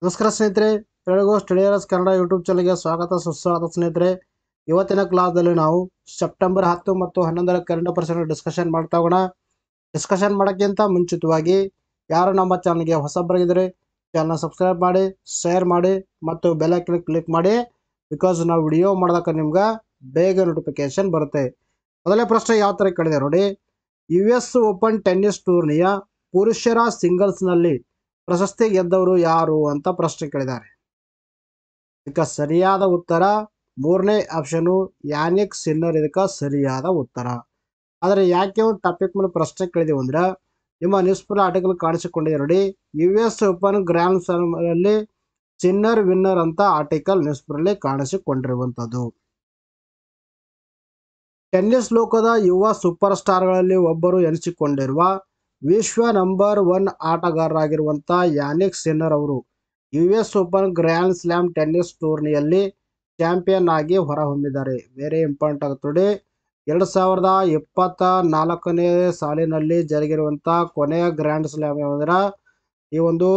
ನಮಸ್ಕಾರ ಸ್ನೇಹಿತರೆ, ಎಲ್ಲರಿಗೂ ಸ್ಟಡಿಯರ್ಸ್ ಕನ್ನಡ ಯೂಟ್ಯೂಬ್ ಚಾನಲ್ಗೆ ಸ್ವಾಗತ ಸುಸ್ವಾಗತ ಸ್ನೇಹಿತರೆ. ಇವತ್ತಿನ ಕ್ಲಾಸ್ದಲ್ಲಿ ನಾವು ಸೆಪ್ಟೆಂಬರ್ 10 ಮತ್ತು 11ರ ಕರೆಂಟ್ ಅಫೇರ್ಸ್ ಡಿಸ್ಕಷನ್ ಮಾಡ್ತಾ ಹೋಗೋಣ. ಡಿಸ್ಕಷನ್ ಮಾಡೋಕ್ಕಿಂತ ಮುಂಚಿತವಾಗಿ ಯಾರು ನಮ್ಮ ಚಾನಲ್ಗೆ ಹೊಸಬರಾಗಿದ್ದರೆ ಚಾನಲ್ನ ಸಬ್ಸ್ಕ್ರೈಬ್ ಮಾಡಿ, ಶೇರ್ ಮಾಡಿ ಮತ್ತು ಬೆಲ್ ಐಕಾನ್ ಕ್ಲಿಕ್ ಮಾಡಿ. ಬಿಕಾಸ್ ನಾವು ವಿಡಿಯೋ ಮಾಡಿದಾಗ ನಿಮ್ಗೆ ಬೇಗ ನೋಟಿಫಿಕೇಶನ್ ಬರುತ್ತೆ. ಮೊದಲನೇ ಪ್ರಶ್ನೆ ಯಾವ ಥರ ಕೇಳಿದೆ ನೋಡಿ. US ಓಪನ್ ಟೆನ್ನಿಸ್ ಟೂರ್ನಿಯ ಪುರುಷರ ಸಿಂಗಲ್ಸ್ನಲ್ಲಿ ಪ್ರಶಸ್ತಿ ಗೆದ್ದವರು ಯಾರು ಅಂತ ಪ್ರಶ್ನೆ ಕೇಳಿದ್ದಾರೆ. ಇದಕ್ಕೆ ಸರಿಯಾದ ಉತ್ತರ ಮೂರನೇ ಆಪ್ಷನು ಯಾನಿಕ್ ಸಿನ್ನರ್. ಇದಕ್ಕೆ ಸರಿಯಾದ ಉತ್ತರ. ಆದರೆ ಯಾಕೆ ಒಂದು ಟಾಪಿಕ್ ಮೇಲೆ ಪ್ರಶ್ನೆ ಕೇಳಿದೆವು ಅಂದ್ರೆ, ನಿಮ್ಮ ನ್ಯೂಸ್ ಪೇಪರ್ ಆರ್ಟಿಕಲ್ ಕಾಣಿಸಿಕೊಂಡಿದೆ ನೋಡಿ. US ಓಪನ್ ಗ್ರ್ಯಾಂಡ್ ಸ್ಲಾಮ್ನಲ್ಲಿ ಸಿನ್ನರ್ ವಿನ್ನರ್ ಅಂತ ಆರ್ಟಿಕಲ್ ನ್ಯೂಸ್ ಪೇಪರಲ್ಲಿ ಕಾಣಿಸಿಕೊಂಡಿರುವಂಥದ್ದು. ಟೆನ್ನಿಸ್ ಲೋಕದ ಯುವ ಸೂಪರ್ ಸ್ಟಾರ್ಗಳಲ್ಲಿ ಒಬ್ಬರು ಎನಿಸಿಕೊಂಡಿರುವ ವಿಶ್ವ ನಂಬರ್ 1 ಆಟಗಾರರಾಗಿರುವಂಥ ಯಾನಿಕ್ ಸಿನ್ನರ್ ಅವರು US open grand slam tennis ಟೂರ್ನಿಯಲ್ಲಿ ಚಾಂಪಿಯನ್ ಆಗಿ ಹೊರಹೊಮ್ಮಿದ್ದಾರೆ. ವೆರಿ ಇಂಪಾರ್ಟೆಂಟ್ ಆಗುತ್ತೆ ನೋಡಿ. 2024ನೇ ಸಾಲಿನಲ್ಲಿ ಜರುಗಿರುವಂಥ ಕೊನೆಯ ಗ್ರ್ಯಾಂಡ್ ಸ್ಲಾಮ್ ಅಂದರೆ ಈ ಒಂದು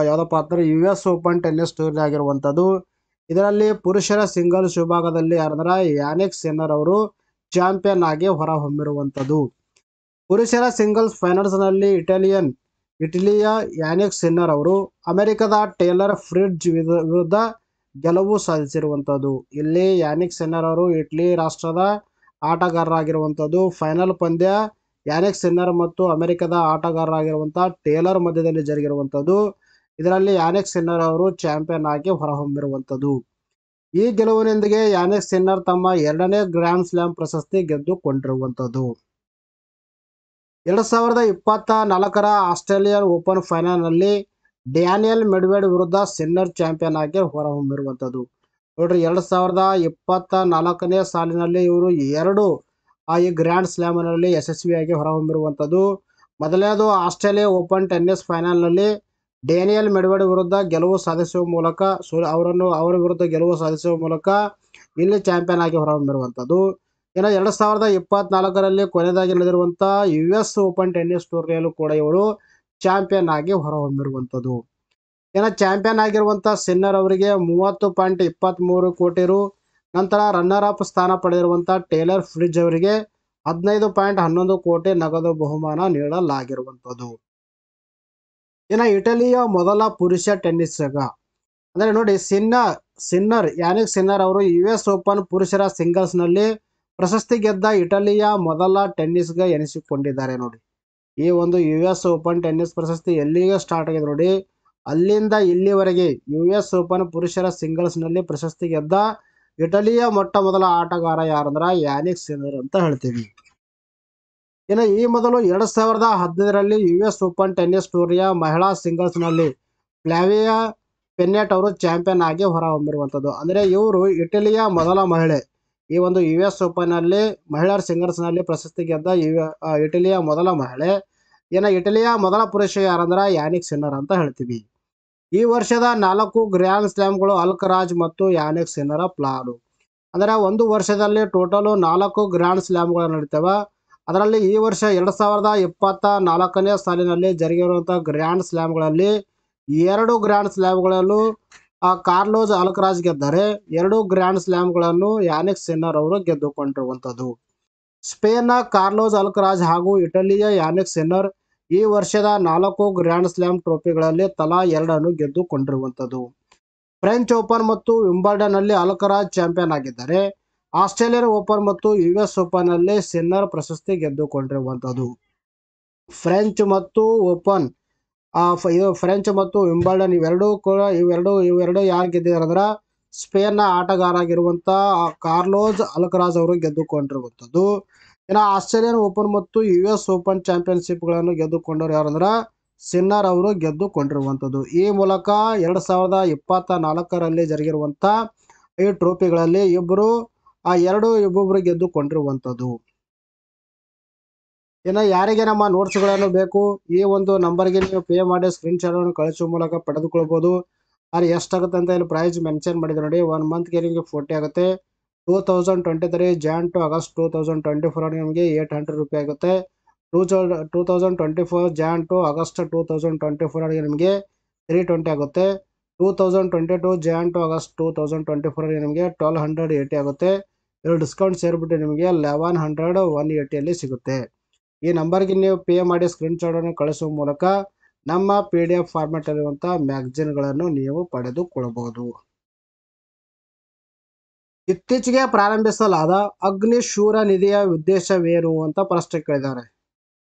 ಯಾವುದಪ್ಪ ಅಂದರೆ US ಓಪನ್ ಟೆನ್ನಿಸ್ ಟೂರ್ನಿ ಆಗಿರುವಂಥದ್ದು. ಇದರಲ್ಲಿ ಪುರುಷರ ಸಿಂಗಲ್ಸ್ ವಿಭಾಗದಲ್ಲಿ ಯಾರಂದ್ರೆ ಯಾನಿಕ್ ಸಿನ್ನರ್ ಅವರು ಚಾಂಪಿಯನ್ ಆಗಿ ಹೊರಹೊಮ್ಮಿರುವಂಥದ್ದು. ಪುರುಷರ ಸಿಂಗಲ್ಸ್ ಫೈನಲ್ಸ್ನಲ್ಲಿ ಇಟಲಿಯ ಯಾನಿಕ್ ಸಿನ್ನರ್ ಅವರು ಅಮೆರಿಕದ ಟೇಲರ್ ಫ್ರಿಡ್ಜ್ ವಿರುದ್ಧ ಗೆಲುವು ಸಾಧಿಸಿರುವಂಥದ್ದು. ಇಲ್ಲಿ ಯಾನಿಕ್ ಸಿನ್ನರ್ ಅವರು ಇಟಲಿ ರಾಷ್ಟ್ರದ ಆಟಗಾರರಾಗಿರುವಂಥದ್ದು. ಫೈನಲ್ ಪಂದ್ಯ ಯಾನಿಕ್ ಸಿನ್ನರ್ ಮತ್ತು ಅಮೆರಿಕದ ಆಟಗಾರರಾಗಿರುವಂಥ ಟೇಲರ್ ಮಧ್ಯದಲ್ಲಿ ಜರುಗಿರುವಂಥದ್ದು. ಇದರಲ್ಲಿ ಯಾನಿಕ್ ಸಿನ್ನರ್ ಅವರು ಚಾಂಪಿಯನ್ ಆಗಿ ಹೊರಹೊಮ್ಮಿರುವಂಥದ್ದು. ಈ ಗೆಲುವಿನೊಂದಿಗೆ ಯಾನಿಕ್ ಸಿನ್ನರ್ ತಮ್ಮ 2ನೇ ಗ್ರ್ಯಾಂಡ್ ಸ್ಲಾಮ್ ಪ್ರಶಸ್ತಿ ಗೆದ್ದುಕೊಂಡಿರುವಂಥದ್ದು. 2024ರ ಆಸ್ಟ್ರೇಲಿಯನ್ ಓಪನ್ ಫೈನಲ್ನಲ್ಲಿ ಡ್ಯಾನಿಯಲ್ ಮೆಡ್ವೆಡ್ ವಿರುದ್ಧ ಸಿನ್ನರ್ ಚಾಂಪಿಯನ್ ಆಗಿ ಹೊರಹೊಮ್ಮಿರುವಂಥದ್ದು. ನೋಡ್ರಿ, 2024ನೇ ಸಾಲಿನಲ್ಲಿ ಇವರು ಈ ಗ್ರ್ಯಾಂಡ್ ಸ್ಲಾಮ್ನಲ್ಲಿ ಯಶಸ್ವಿಯಾಗಿ ಹೊರಹೊಮ್ಮಿರುವಂಥದ್ದು. ಮೊದಲನೇದು ಆಸ್ಟ್ರೇಲಿಯಾ ಓಪನ್ ಟೆನ್ನಿಸ್ ಫೈನಲ್ನಲ್ಲಿ ಡ್ಯಾನಿಯಲ್ ಮೆಡ್ವೆಡ್ ವಿರುದ್ಧ ಗೆಲುವು ಸಾಧಿಸುವ ಮೂಲಕ ಅವರ ವಿರುದ್ಧ ಗೆಲುವು ಸಾಧಿಸುವ ಮೂಲಕ ಇಲ್ಲಿ ಚಾಂಪಿಯನ್ ಆಗಿ ಹೊರಹೊಮ್ಮಿರುವಂಥದ್ದು. ಇನ್ನು 2024ರಲ್ಲಿ ಕೊನೆಯದಾಗಿ ನಡೆದಿರುವಂಥ US ಓಪನ್ ಟೆನ್ನಿಸ್ ಟೂರ್ನಿಯಲ್ಲೂ ಕೂಡ ಇವರು ಚಾಂಪಿಯನ್ ಆಗಿ ಹೊರಹೊಮ್ಮಿರುವಂಥದ್ದು. ಇನ್ನು ಚಾಂಪಿಯನ್ ಆಗಿರುವಂಥ ಸಿನ್ನರ್ ಅವರಿಗೆ 30.23 ಕೋಟಿ ರು, ನಂತರ ರನ್ನರ್ ಅಪ್ ಸ್ಥಾನ ಪಡೆದಿರುವಂಥ ಟೇಲರ್ ಫ್ರಿಡ್ಜ್ ಅವರಿಗೆ 15.11 ಕೋಟಿ ನಗದು ಬಹುಮಾನ ನೀಡಲಾಗಿರುವಂಥದ್ದು. ಇನ್ನು ಇಟಲಿಯ ಮೊದಲ ಪುರುಷ ಟೆನ್ನಿಸ್ಗ ಅಂದರೆ ನೋಡಿ, ಯಾನಿಕ್ ಸಿನ್ನರ್ ಅವರು US ಓಪನ್ ಪುರುಷರ ಸಿಂಗಲ್ಸ್ನಲ್ಲಿ ಪ್ರಶಸ್ತಿ ಗೆದ್ದ ಇಟಲಿಯ ಮೊದಲ ಟೆನ್ನಿಸ್ಗ ಎನಿಸಿಕೊಂಡಿದ್ದಾರೆ. ನೋಡಿ, ಈ ಒಂದು US ಓಪನ್ ಟೆನ್ನಿಸ್ ಪ್ರಶಸ್ತಿ ಎಲ್ಲಿಗೆ ಸ್ಟಾರ್ಟ್ ಆಗಿದೆ ನೋಡಿ, ಅಲ್ಲಿಂದ ಇಲ್ಲಿವರೆಗೆ US ಓಪನ್ ಪುರುಷರ ಸಿಂಗಲ್ಸ್ನಲ್ಲಿ ಪ್ರಶಸ್ತಿ ಗೆದ್ದ ಇಟಲಿಯ ಮೊಟ್ಟ ಮೊದಲ ಆಟಗಾರ ಯಾರಂದ್ರೆ ಯಾನಿಕ್ ಸಿನ್ನರ್ ಅಂತ ಹೇಳ್ತೀವಿ. ಇನ್ನು ಈ ಮೊದಲು 2015ರಲ್ಲಿ US ಓಪನ್ ಟೆನ್ನಿಸ್ ಟೂರ್ನಿಯ ಮಹಿಳಾ ಸಿಂಗಲ್ಸ್ನಲ್ಲಿ ಫ್ಲಾವಿಯಾ ಪೆನ್ನೆಟ್ ಅವರು ಚಾಂಪಿಯನ್ ಆಗಿ ಹೊರಹೊಮ್ಮಿರುವಂಥದ್ದು. ಅಂದರೆ ಇವರು ಇಟಲಿಯ ಮೊದಲ ಮಹಿಳೆ. ಈ ಒಂದು US ಓಪನ್ನಲ್ಲಿ ಮಹಿಳೆಯರ ಸಿಂಗಲ್ಸ್ನಲ್ಲಿ ಪ್ರಶಸ್ತಿ ಗೆದ್ದ ಇಟಲಿಯ ಮೊದಲ ಮಹಿಳೆ. ಇನ್ನು ಇಟಲಿಯ ಮೊದಲ ಪುರುಷ ಯಾರಂದ್ರೆ ಯಾನಿಕ್ ಸಿನ್ನರ್ ಅಂತ ಹೇಳ್ತೀವಿ. ಈ ವರ್ಷದ 4 ಗ್ರ್ಯಾಂಡ್ ಸ್ಲಾಮ್ಗಳು ಅಲ್ಕರಾಜ್ ಮತ್ತು ಯಾನಿಕ್ ಸಿನ್ನರ ಪ್ಲಾನು. ಅಂದರೆ ಒಂದು ವರ್ಷದಲ್ಲಿ ಟೋಟಲು 4 ಗ್ರ್ಯಾಂಡ್ ಸ್ಲಾಮ್ಗಳು ನಡೀತವೆ. ಅದರಲ್ಲಿ ಈ ವರ್ಷ 2024ನೇ ಸಾಲಿನಲ್ಲಿ ಜರುಗಿರುವಂಥ ಗ್ರ್ಯಾಂಡ್ ಸ್ಲಾಮ್ಗಳಲ್ಲಿ 2 ಗ್ರ್ಯಾಂಡ್ ಸ್ಲಾಮ್ಗಳಲ್ಲೂ ಕಾರ್ಲೋಸ್ ಅಲ್ಕರಾಜ್ ಗೆದ್ದಾರೆ. 2 ಗ್ರ್ಯಾಂಡ್ ಸ್ಲಾಮ್ಗಳನ್ನು ಯಾನಿಕ್ ಸಿನ್ನರ್ ಅವರು ಗೆದ್ದುಕೊಂಡಿರುವಂಥದ್ದು. ಸ್ಪೇನ್ನ ಕಾರ್ಲೋಸ್ ಅಲ್ಕರಾಜ್ ಹಾಗೂ ಇಟಲಿಯ ಯಾನಿಕ್ ಸಿನ್ನರ್ ಈ ವರ್ಷದ 4 ಗ್ರ್ಯಾಂಡ್ ಸ್ಲಾಮ್ ಟ್ರೋಫಿಗಳಲ್ಲಿ ತಲಾ 2 ಗೆದ್ದುಕೊಂಡಿರುವಂಥದ್ದು. ಫ್ರೆಂಚ್ ಓಪನ್ ಮತ್ತು ವಿಂಬಲ್ಡನ್ನಲ್ಲಿ ಅಲ್ಕರಾಜ್ ಚಾಂಪಿಯನ್ ಆಗಿದ್ದಾರೆ. ಆಸ್ಟ್ರೇಲಿಯನ್ ಓಪನ್ ಮತ್ತು US ಓಪನ್ನಲ್ಲಿ ಸಿನ್ನರ್ ಪ್ರಶಸ್ತಿ ಗೆದ್ದುಕೊಂಡಿರುವಂಥದ್ದು. ಫ್ರೆಂಚ್ ಮತ್ತು ವಿಂಬಲ್ಡನ್ ಇವೆರಡು ಯಾರು ಗೆದ್ದಿದ್ದಾರೆ ಅಂದ್ರೆ ಸ್ಪೇನ್ನ ಆಟಗಾರ ಆಗಿರುವಂಥ ಕಾರ್ಲೋಸ್ ಅಲ್ಕರಾಜ್ ಅವರು ಗೆದ್ದುಕೊಂಡಿರುವಂಥದ್ದು. ಇನ್ನು ಆಸ್ಟ್ರೇಲಿಯನ್ ಓಪನ್ ಮತ್ತು US ಓಪನ್ ಚಾಂಪಿಯನ್ಶಿಪ್ಗಳನ್ನು ಗೆದ್ದುಕೊಂಡವರು ಯಾರಂದ್ರೆ ಸಿನ್ನರ್ ಅವರು ಗೆದ್ದುಕೊಂಡಿರುವಂಥದ್ದು. ಈ ಮೂಲಕ 2024ರಲ್ಲಿ ಜರುಗಿರುವಂಥ ಈ ಟ್ರೋಫಿಗಳಲ್ಲಿ ಒಬ್ಬೊಬ್ಬರು ಗೆದ್ದುಕೊಂಡಿರುವಂಥದ್ದು. ಇನ್ನು ಯಾರಿಗೆ ನಮ್ಮ ನೋಟ್ಸ್ಗಳನ್ನು ಬೇಕು, ಈ ಒಂದು ನಂಬರ್ಗೆ ನೀವು ಪೇ ಮಾಡಿ ಸ್ಕ್ರೀನ್ಶಾಟನ್ನು ಕಳಿಸುವ ಮೂಲಕ ಪಡೆದುಕೊಳ್ಬೋದು. ಅದು ಎಷ್ಟಾಗುತ್ತೆ ಅಂತ ಇಲ್ಲಿ ಪ್ರೈಸ್ ಮೆನ್ಷನ್ ಮಾಡಿದ್ರೆ ನೋಡಿ. 1 ಮಂತ್ಗೆ ನಿಮಗೆ 40 ಆಗುತ್ತೆ. 2023 ಜಾನ್ ಟು ಆಗಸ್ಟ್ 2024 ನಿಮಗೆ 800 ರೂಪಾಯಿ ಆಗುತ್ತೆ. 2024 ಜಾನ್ ಟು ಆಗಸ್ಟ್ 2024 ನಿಮಗೆ 320 ಆಗುತ್ತೆ. 2022 Jan to August 2024 ನಿಮಗೆ 1280 ಆಗುತ್ತೆ. ಇದರ ಡಿಸ್ಕೌಂಟ್ ಸೇರಿಬಿಟ್ಟು ನಿಮಗೆ 1100 180 ಸಿಗುತ್ತೆ. ಈ ನಂಬರ್ಗೆ ನೀವು ಪೇ ಮಾಡಿ ಸ್ಕ್ರೀನ್ಶಾಟನ್ನು ಕಳಿಸುವ ಮೂಲಕ ನಮ್ಮ PDF ಫಾರ್ಮ್ಯಾಟ್ ಇರುವಂಥ ಮ್ಯಾಗಝಿನ್ಗಳನ್ನು ನೀವು ಪಡೆದುಕೊಳ್ಳಬಹುದು. ಇತ್ತೀಚೆಗೆ ಪ್ರಾರಂಭಿಸಲಾದ ಅಗ್ನಿಶೂರ ನಿಧಿಯ ಉದ್ದೇಶವೇನು ಅಂತ ಪ್ರಶ್ನೆ ಕೇಳಿದ್ದಾರೆ.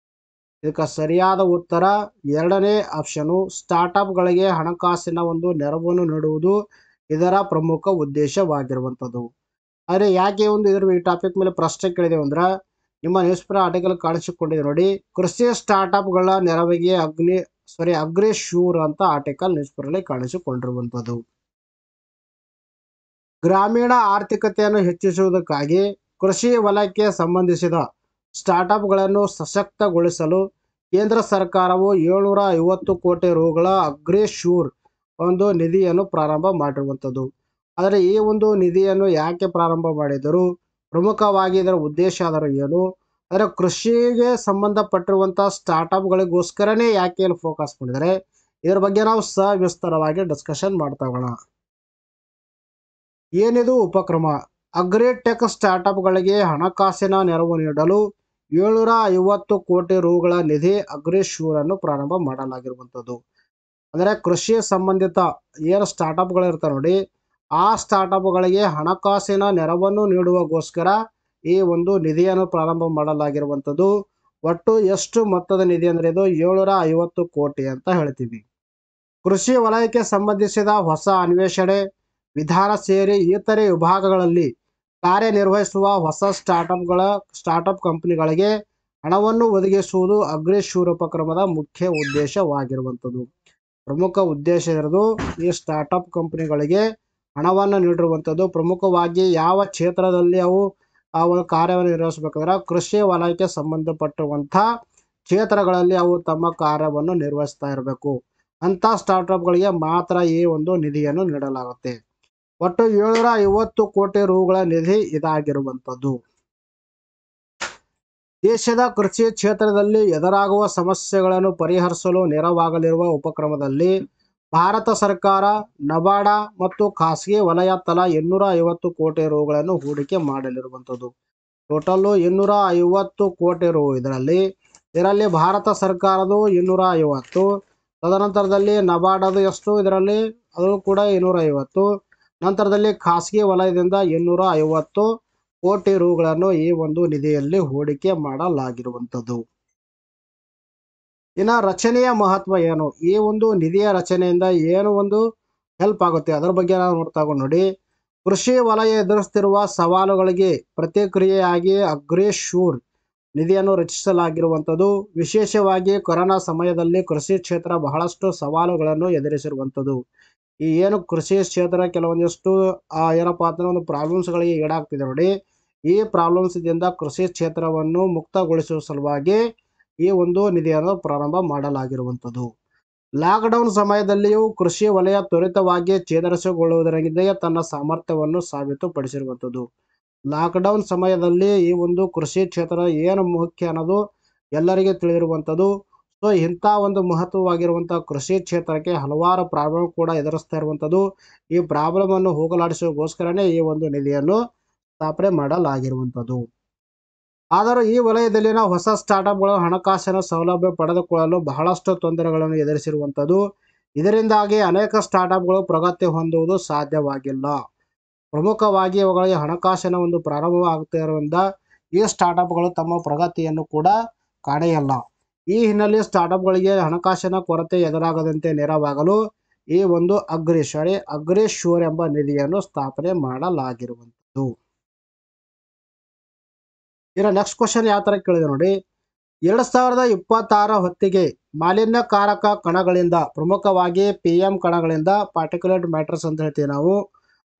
ಇದಕ್ಕೆ ಸರಿಯಾದ ಉತ್ತರ ಎರಡನೇ ಆಪ್ಷನು, ಸ್ಟಾರ್ಟ್ಅಪ್ಗಳಿಗೆ ಹಣಕಾಸಿನ ಒಂದು ನೆರವನ್ನು ನೀಡುವುದು ಇದರ ಪ್ರಮುಖ ಉದ್ದೇಶವಾಗಿರುವಂಥದ್ದು. ಆದರೆ ಯಾಕೆ ಈ ಟಾಪಿಕ್ ಮೇಲೆ ಪ್ರಶ್ನೆ ಕೇಳಿದೆವು ಅಂದ್ರೆ, ನಿಮ್ಮ ನ್ಯೂಸ್ ಪೇಪರ್ ಆರ್ಟಿಕಲ್ ಕಾಣಿಸಿಕೊಂಡಿದೆ ನೋಡಿ, ಕೃಷಿ ಸ್ಟಾರ್ಟ್ಅಪ್ಗಳ ನೆರವಿಗೆ ಅಗ್ನಿಶೂರ್ ಅಂತ ಆರ್ಟಿಕಲ್ ನ್ಯೂಸ್ ಪೇಪರಲ್ಲಿ ಕಾಣಿಸಿಕೊಂಡಿರುವಂಥದ್ದು. ಗ್ರಾಮೀಣ ಆರ್ಥಿಕತೆಯನ್ನು ಹೆಚ್ಚಿಸುವುದಕ್ಕಾಗಿ ಕೃಷಿ ವಲಯಕ್ಕೆ ಸಂಬಂಧಿಸಿದ ಸ್ಟಾರ್ಟ್ಅಪ್ಗಳನ್ನು ಸಶಕ್ತಗೊಳಿಸಲು ಕೇಂದ್ರ ಸರ್ಕಾರವು 750 ಕೋಟಿ ರುಗಳ ಅಗ್ನಿಶೂರ್ ಒಂದು ನಿಧಿಯನ್ನು ಪ್ರಾರಂಭ ಮಾಡಿರುವಂಥದ್ದು. ಆದರೆ ಈ ಒಂದು ನಿಧಿಯನ್ನು ಯಾಕೆ ಪ್ರಾರಂಭ ಮಾಡಿದರು, ಪ್ರಮುಖವಾಗಿ ಇದರ ಉದ್ದೇಶ ಆದರೂ ಏನು, ಅದರ ಕೃಷಿಗೆ ಸಂಬಂಧಪಟ್ಟಿರುವಂಥ ಸ್ಟಾರ್ಟ್ಅಪ್ಗಳಿಗೋಸ್ಕರನೇ ಯಾಕೆ ಇಲ್ಲಿ ಫೋಕಸ್ ಮಾಡಿದರೆ, ಇದರ ಬಗ್ಗೆ ನಾವು ಸವಿಸ್ತಾರವಾಗಿ ಡಿಸ್ಕಷನ್ ಮಾಡ್ತಾ ಹೋಗೋಣ. ಏನಿದು ಉಪಕ್ರಮ? ಅಗ್ರಿಟೆಕ್ ಸ್ಟಾರ್ಟ್ಅಪ್ಗಳಿಗೆ ಹಣಕಾಸಿನ ನೆರವು ನೀಡಲು 750 ಕೋಟಿ ರುಗಳ ನಿಧಿ ಅಗ್ನಿಶೂರ್ ಅನ್ನು ಪ್ರಾರಂಭ ಮಾಡಲಾಗಿರುವಂಥದ್ದು. ಅಂದರೆ ಕೃಷಿ ಸಂಬಂಧಿತ ಏನು ಸ್ಟಾರ್ಟ್ಅಪ್ಗಳು ಇರ್ತಾರೆ ನೋಡಿ, ಆ ಸ್ಟಾರ್ಟ್ಅಪ್ಗಳಿಗೆ ಹಣಕಾಸಿನ ನೆರವನ್ನು ನೀಡುವಗೋಸ್ಕರ ಈ ಒಂದು ನಿಧಿಯನ್ನು ಪ್ರಾರಂಭ ಮಾಡಲಾಗಿರುವಂಥದ್ದು. ಒಟ್ಟು ಎಷ್ಟು ಮೊತ್ತದ ನಿಧಿ ಅಂದರೆ ಇದು 750 ಕೋಟಿ ಅಂತ ಹೇಳ್ತೀವಿ. ಕೃಷಿ ವಲಯಕ್ಕೆ ಸಂಬಂಧಿಸಿದ ಹೊಸ ಅನ್ವೇಷಣೆ ವಿಧಾನ ಸೇರಿ ಇತರೆ ವಿಭಾಗಗಳಲ್ಲಿ ಕಾರ್ಯನಿರ್ವಹಿಸುವ ಹೊಸ ಸ್ಟಾರ್ಟ್ಅಪ್ ಕಂಪನಿಗಳಿಗೆ ಹಣವನ್ನು ಒದಗಿಸುವುದು ಅಗ್ನಿಶೂರ್ ಉಪಕ್ರಮದ ಮುಖ್ಯ ಉದ್ದೇಶವಾಗಿರುವಂಥದ್ದು. ಪ್ರಮುಖ ಉದ್ದೇಶ ಇರೋದು ಈ ಸ್ಟಾರ್ಟ್ಅಪ್ ಕಂಪನಿಗಳಿಗೆ ಹಣವನ್ನು ನೀಡಿರುವಂಥದ್ದು. ಪ್ರಮುಖವಾಗಿ ಯಾವ ಕ್ಷೇತ್ರದಲ್ಲಿ ಅವು ಕಾರ್ಯವನ್ನು ನಿರ್ವಹಿಸಬೇಕಂದ್ರೆ, ಕೃಷಿ ವಲಯಕ್ಕೆ ಸಂಬಂಧಪಟ್ಟಿರುವಂಥ ಕ್ಷೇತ್ರಗಳಲ್ಲಿ ಅವು ತಮ್ಮ ಕಾರ್ಯವನ್ನು ನಿರ್ವಹಿಸ್ತಾ ಇರಬೇಕು. ಅಂಥ ಸ್ಟಾರ್ಟ್ಅಪ್ಗಳಿಗೆ ಮಾತ್ರ ಈ ಒಂದು ನಿಧಿಯನ್ನು ನೀಡಲಾಗುತ್ತೆ. ಒಟ್ಟು 750 ಕೋಟಿ ರುಗಳ ನಿಧಿ ಇದಾಗಿರುವಂಥದ್ದು. ದೇಶದ ಕೃಷಿ ಕ್ಷೇತ್ರದಲ್ಲಿ ಎದುರಾಗುವ ಸಮಸ್ಯೆಗಳನ್ನು ಪರಿಹರಿಸಲು ನೆರವಾಗಲಿರುವ ಉಪಕ್ರಮದಲ್ಲಿ ಭಾರತ ಸರ್ಕಾರ, ನಬಾರ್ಡ ಮತ್ತು ಖಾಸಗಿ ವಲಯ ತಲಾ 250 ಕೋಟಿ ರುಗಳನ್ನು ಹೂಡಿಕೆ ಮಾಡಲಿರುವಂಥದ್ದು. ಟೋಟಲ್ಲು 250 ಕೋಟಿ ರು. ಇದರಲ್ಲಿ ಭಾರತ ಸರ್ಕಾರದು 250, ತದನಂತರದಲ್ಲಿ ನಬಾರ್ಡದು ಎಷ್ಟು, ಇದರಲ್ಲಿ ಅದು ಕೂಡ 250, ನಂತರದಲ್ಲಿ ಖಾಸಗಿ ವಲಯದಿಂದ 250 ಕೋಟಿ ರುಗಳನ್ನು ಈ ಒಂದು ನಿಧಿಯಲ್ಲಿ ಹೂಡಿಕೆ ಮಾಡಲಾಗಿರುವಂಥದ್ದು. ಇನ್ನು ರಚನೆಯ ಮಹತ್ವ ಏನು, ಈ ಒಂದು ನಿಧಿಯ ರಚನೆಯಿಂದ ಏನು ಒಂದು ಹೆಲ್ಪ್ ಆಗುತ್ತೆ ಅದರ ಬಗ್ಗೆ ನಾವು ನೋಡ್ತಾ ನೋಡಿ. ಕೃಷಿ ವಲಯ ಎದುರಿಸುತ್ತಿರುವ ಸವಾಲುಗಳಿಗೆ ಪ್ರತಿಕ್ರಿಯೆಯಾಗಿ ಅಗ್ನಿಶೂರ್ ನಿಧಿಯನ್ನು ರಚಿಸಲಾಗಿರುವಂಥದ್ದು. ವಿಶೇಷವಾಗಿ ಕೊರೋನಾ ಸಮಯದಲ್ಲಿ ಕೃಷಿ ಕ್ಷೇತ್ರ ಬಹಳಷ್ಟು ಸವಾಲುಗಳನ್ನು ಎದುರಿಸಿರುವಂಥದ್ದು. ಈ ಏನು ಕೃಷಿ ಕ್ಷೇತ್ರ ಕೆಲವೊಂದಿಷ್ಟು ಏನಪ್ಪ ಅಂತಂದ್ರೆ ಒಂದು ಪ್ರಾಬ್ಲಮ್ಸ್ಗಳಿಗೆ ಈಡಾಗ್ತಿದೆ ನೋಡಿ. ಈ ಪ್ರಾಬ್ಲಮ್ಸ್ದಿಂದ ಕೃಷಿ ಕ್ಷೇತ್ರವನ್ನು ಮುಕ್ತಗೊಳಿಸುವ ಸಲುವಾಗಿ ಈ ಒಂದು ನಿಧಿಯನ್ನು ಪ್ರಾರಂಭ ಮಾಡಲಾಗಿರುವಂಥದ್ದು. ಲಾಕ್ಡೌನ್ ಸಮಯದಲ್ಲಿಯೂ ಕೃಷಿ ವಲಯ ತ್ವರಿತವಾಗಿ ಚೇತರಿಸಿಕೊಳ್ಳುವುದರಿಂದ ತನ್ನ ಸಾಮರ್ಥ್ಯವನ್ನು ಸಾಬೀತುಪಡಿಸಿರುವಂಥದ್ದು. ಲಾಕ್ಡೌನ್ ಸಮಯದಲ್ಲಿ ಈ ಒಂದು ಕೃಷಿ ಕ್ಷೇತ್ರ ಏನು ಮುಖ್ಯ ಅನ್ನೋದು ಎಲ್ಲರಿಗೆ ತಿಳಿದಿರುವಂಥದ್ದು. ಸೊ ಇಂಥ ಒಂದು ಮಹತ್ವವಾಗಿರುವಂಥ ಕೃಷಿ ಕ್ಷೇತ್ರಕ್ಕೆ ಹಲವಾರು ಪ್ರಾಬ್ಲಮ್ ಕೂಡ ಎದುರಿಸ್ತಾ ಇರುವಂಥದ್ದು. ಈ ಪ್ರಾಬ್ಲಮನ್ನು ಹೋಗಲಾಡಿಸೋಗೋಸ್ಕರನೇ ಈ ಒಂದು ನಿಧಿಯನ್ನು ಸ್ಥಾಪನೆ ಮಾಡಲಾಗಿರುವಂಥದ್ದು. ಆದರೂ ಈ ವಲಯದಲ್ಲಿನ ಹೊಸ ಸ್ಟಾರ್ಟ್ಅಪ್ಗಳು ಹಣಕಾಸಿನ ಸೌಲಭ್ಯ ಪಡೆದುಕೊಳ್ಳಲು ಬಹಳಷ್ಟು ತೊಂದರೆಗಳನ್ನು ಎದುರಿಸಿರುವಂಥದ್ದು. ಇದರಿಂದಾಗಿ ಅನೇಕ ಸ್ಟಾರ್ಟ್ಅಪ್ಗಳು ಪ್ರಗತಿ ಹೊಂದುವುದು ಸಾಧ್ಯವಾಗಿಲ್ಲ. ಪ್ರಮುಖವಾಗಿ ಅವುಗಳಿಗೆ ಹಣಕಾಸಿನ ಒಂದು ಪ್ರಾರಂಭವಾಗ್ತಾ ಇರೋದ್ರಿಂದ ಈ ಸ್ಟಾರ್ಟ್ಅಪ್ಗಳು ತಮ್ಮ ಪ್ರಗತಿಯನ್ನು ಕೂಡ ಕಾಣೆಯಲ್ಲ. ಈ ಹಿನ್ನೆಲೆ ಸ್ಟಾರ್ಟ್ಅಪ್ಗಳಿಗೆ ಹಣಕಾಸಿನ ಕೊರತೆ ಎದುರಾಗದಂತೆ ನೆರವಾಗಲು ಈ ಒಂದು ಅಗ್ನಿಶೂರ್ ಎಂಬ ನಿಧಿಯನ್ನು ಸ್ಥಾಪನೆ ಮಾಡಲಾಗಿರುವಂಥದ್ದು. ಇನ್ನು ನೆಕ್ಸ್ಟ್ ಕ್ವಶನ್ ಯಾವ ಥರ ಕೇಳಿದೆ ನೋಡಿ. 2026 ಹೊತ್ತಿಗೆ ಮಾಲಿನ್ಯಕಾರಕ ಕಣಗಳಿಂದ, ಪ್ರಮುಖವಾಗಿ PM ಕಣಗಳಿಂದ, ಪಾರ್ಟಿಕ್ಯುಲೇಟ್ ಮ್ಯಾಟರ್ಸ್ ಅಂತ ಹೇಳ್ತೀವಿ ನಾವು,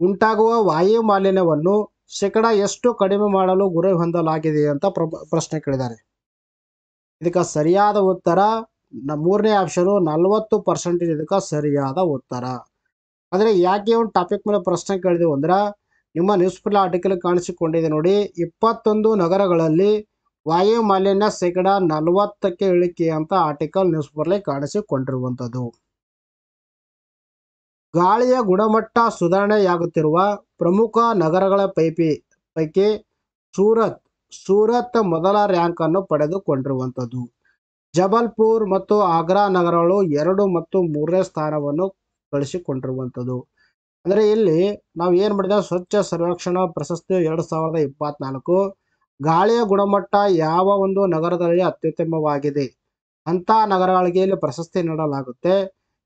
ಉಂಟಾಗುವ ವಾಯು ಮಾಲಿನ್ಯವನ್ನು ಎಷ್ಟು ಕಡಿಮೆ ಮಾಡಲು ಗುರಿ ಹೊಂದಲಾಗಿದೆ ಅಂತ ಪ್ರಶ್ನೆ ಕೇಳಿದ್ದಾರೆ. ಇದಕ್ಕೆ ಸರಿಯಾದ ಉತ್ತರ ಮೂರನೇ ಆಪ್ಷನು 40% ಇದಕ್ಕೆ ಸರಿಯಾದ ಉತ್ತರ. ಆದರೆ ಯಾಕೆ ಒಂದು ಟಾಪಿಕ್ ಮೇಲೆ ಪ್ರಶ್ನೆ ಕೇಳಿದೆವು ಅಂದ್ರೆ, ನಿಮ್ಮ ನ್ಯೂಸ್ ಪೇಪರ್ ಆರ್ಟಿಕಲ್ ಕಾಣಿಸಿಕೊಂಡಿದೆ ನೋಡಿ, 21 ನಗರಗಳಲ್ಲಿ ವಾಯು ಮಾಲಿನ್ಯ 40% ಇಳಿಕೆ ಅಂತ ಆರ್ಟಿಕಲ್ ನ್ಯೂಸ್ ಪೇಪರ್ಲಿ ಕಾಣಿಸಿಕೊಂಡಿರುವಂಥದ್ದು. ಗಾಳಿಯ ಗುಣಮಟ್ಟ ಸುಧಾರಣೆಯಾಗುತ್ತಿರುವ ಪ್ರಮುಖ ನಗರಗಳ ಪೈಕಿ ಸೂರತ್ ಸೂರತ್ ಮೊದಲ ರ್ಯಾಂಕ್ ಅನ್ನು ಪಡೆದುಕೊಂಡಿರುವಂಥದ್ದು. ಜಬಲ್ಪುರ್ ಮತ್ತು ಆಗ್ರಾ ನಗರಗಳು 2 ಮತ್ತು 3ನೇ ಸ್ಥಾನವನ್ನು ಗಳಿಸಿಕೊಂಡಿರುವಂಥದ್ದು. ಅಂದರೆ ಇಲ್ಲಿ ನಾವು ಏನು ಮಾಡಿದ್ದೇವೆ, ಸ್ವಚ್ಛ ಸರ್ವೇಕ್ಷಣಾ ಪ್ರಶಸ್ತಿ 2024 ಗಾಳಿಯ ಗುಣಮಟ್ಟ ಯಾವ ಒಂದು ನಗರದಲ್ಲಿ ಅತ್ಯುತ್ತಮವಾಗಿದೆ ಅಂತ ನಗರಗಳಿಗೆ ಇಲ್ಲಿ ಪ್ರಶಸ್ತಿ ನೀಡಲಾಗುತ್ತೆ.